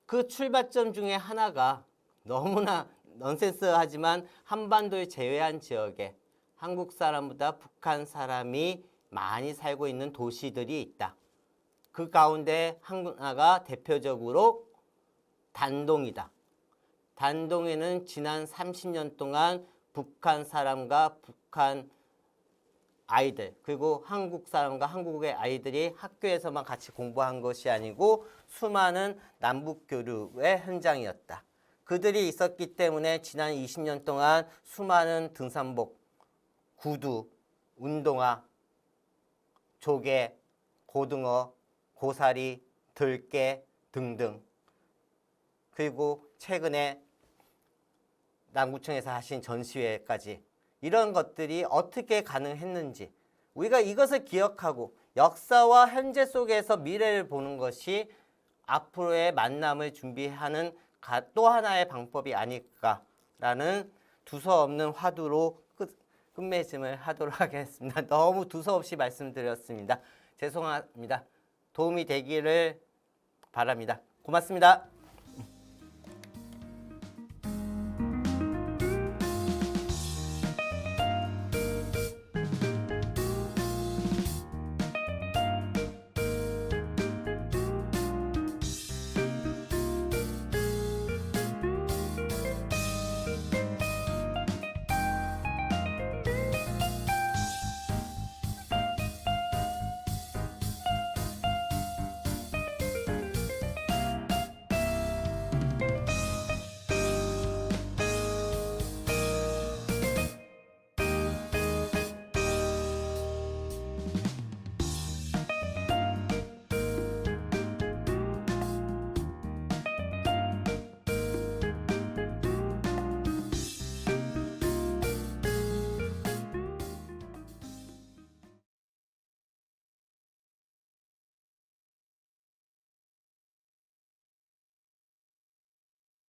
Speaker 1: 그 출발점 중에 하나가 너무나 넌센스하지만 한반도를 제외한 지역에 한국 사람보다 북한 사람이 많이 살고 있는 도시들이 있다. 그 가운데 하나가 대표적으로 단동이다. 단동에는 지난 30년 동안 북한 사람과 북한 아이들, 그리고 한국 사람과 한국의 아이들이 학교에서만 같이 공부한 것이 아니고 수많은 남북 교류의 현장이었다. 그들이 있었기 때문에 지난 20년 동안 수많은 등산복, 구두, 운동화, 조개, 고등어, 고사리, 들깨 등등, 그리고 최근에 남구청에서 하신 전시회까지, 이런 것들이 어떻게 가능했는지 우리가 이것을 기억하고 역사와 현재 속에서 미래를 보는 것이 앞으로의 만남을 준비하는 또 하나의 방법이 아닐까라는 두서없는 화두로 끝맺음을 하도록 하겠습니다. 너무 두서없이 말씀드렸습니다. 죄송합니다. 도움이 되기를 바랍니다. 고맙습니다.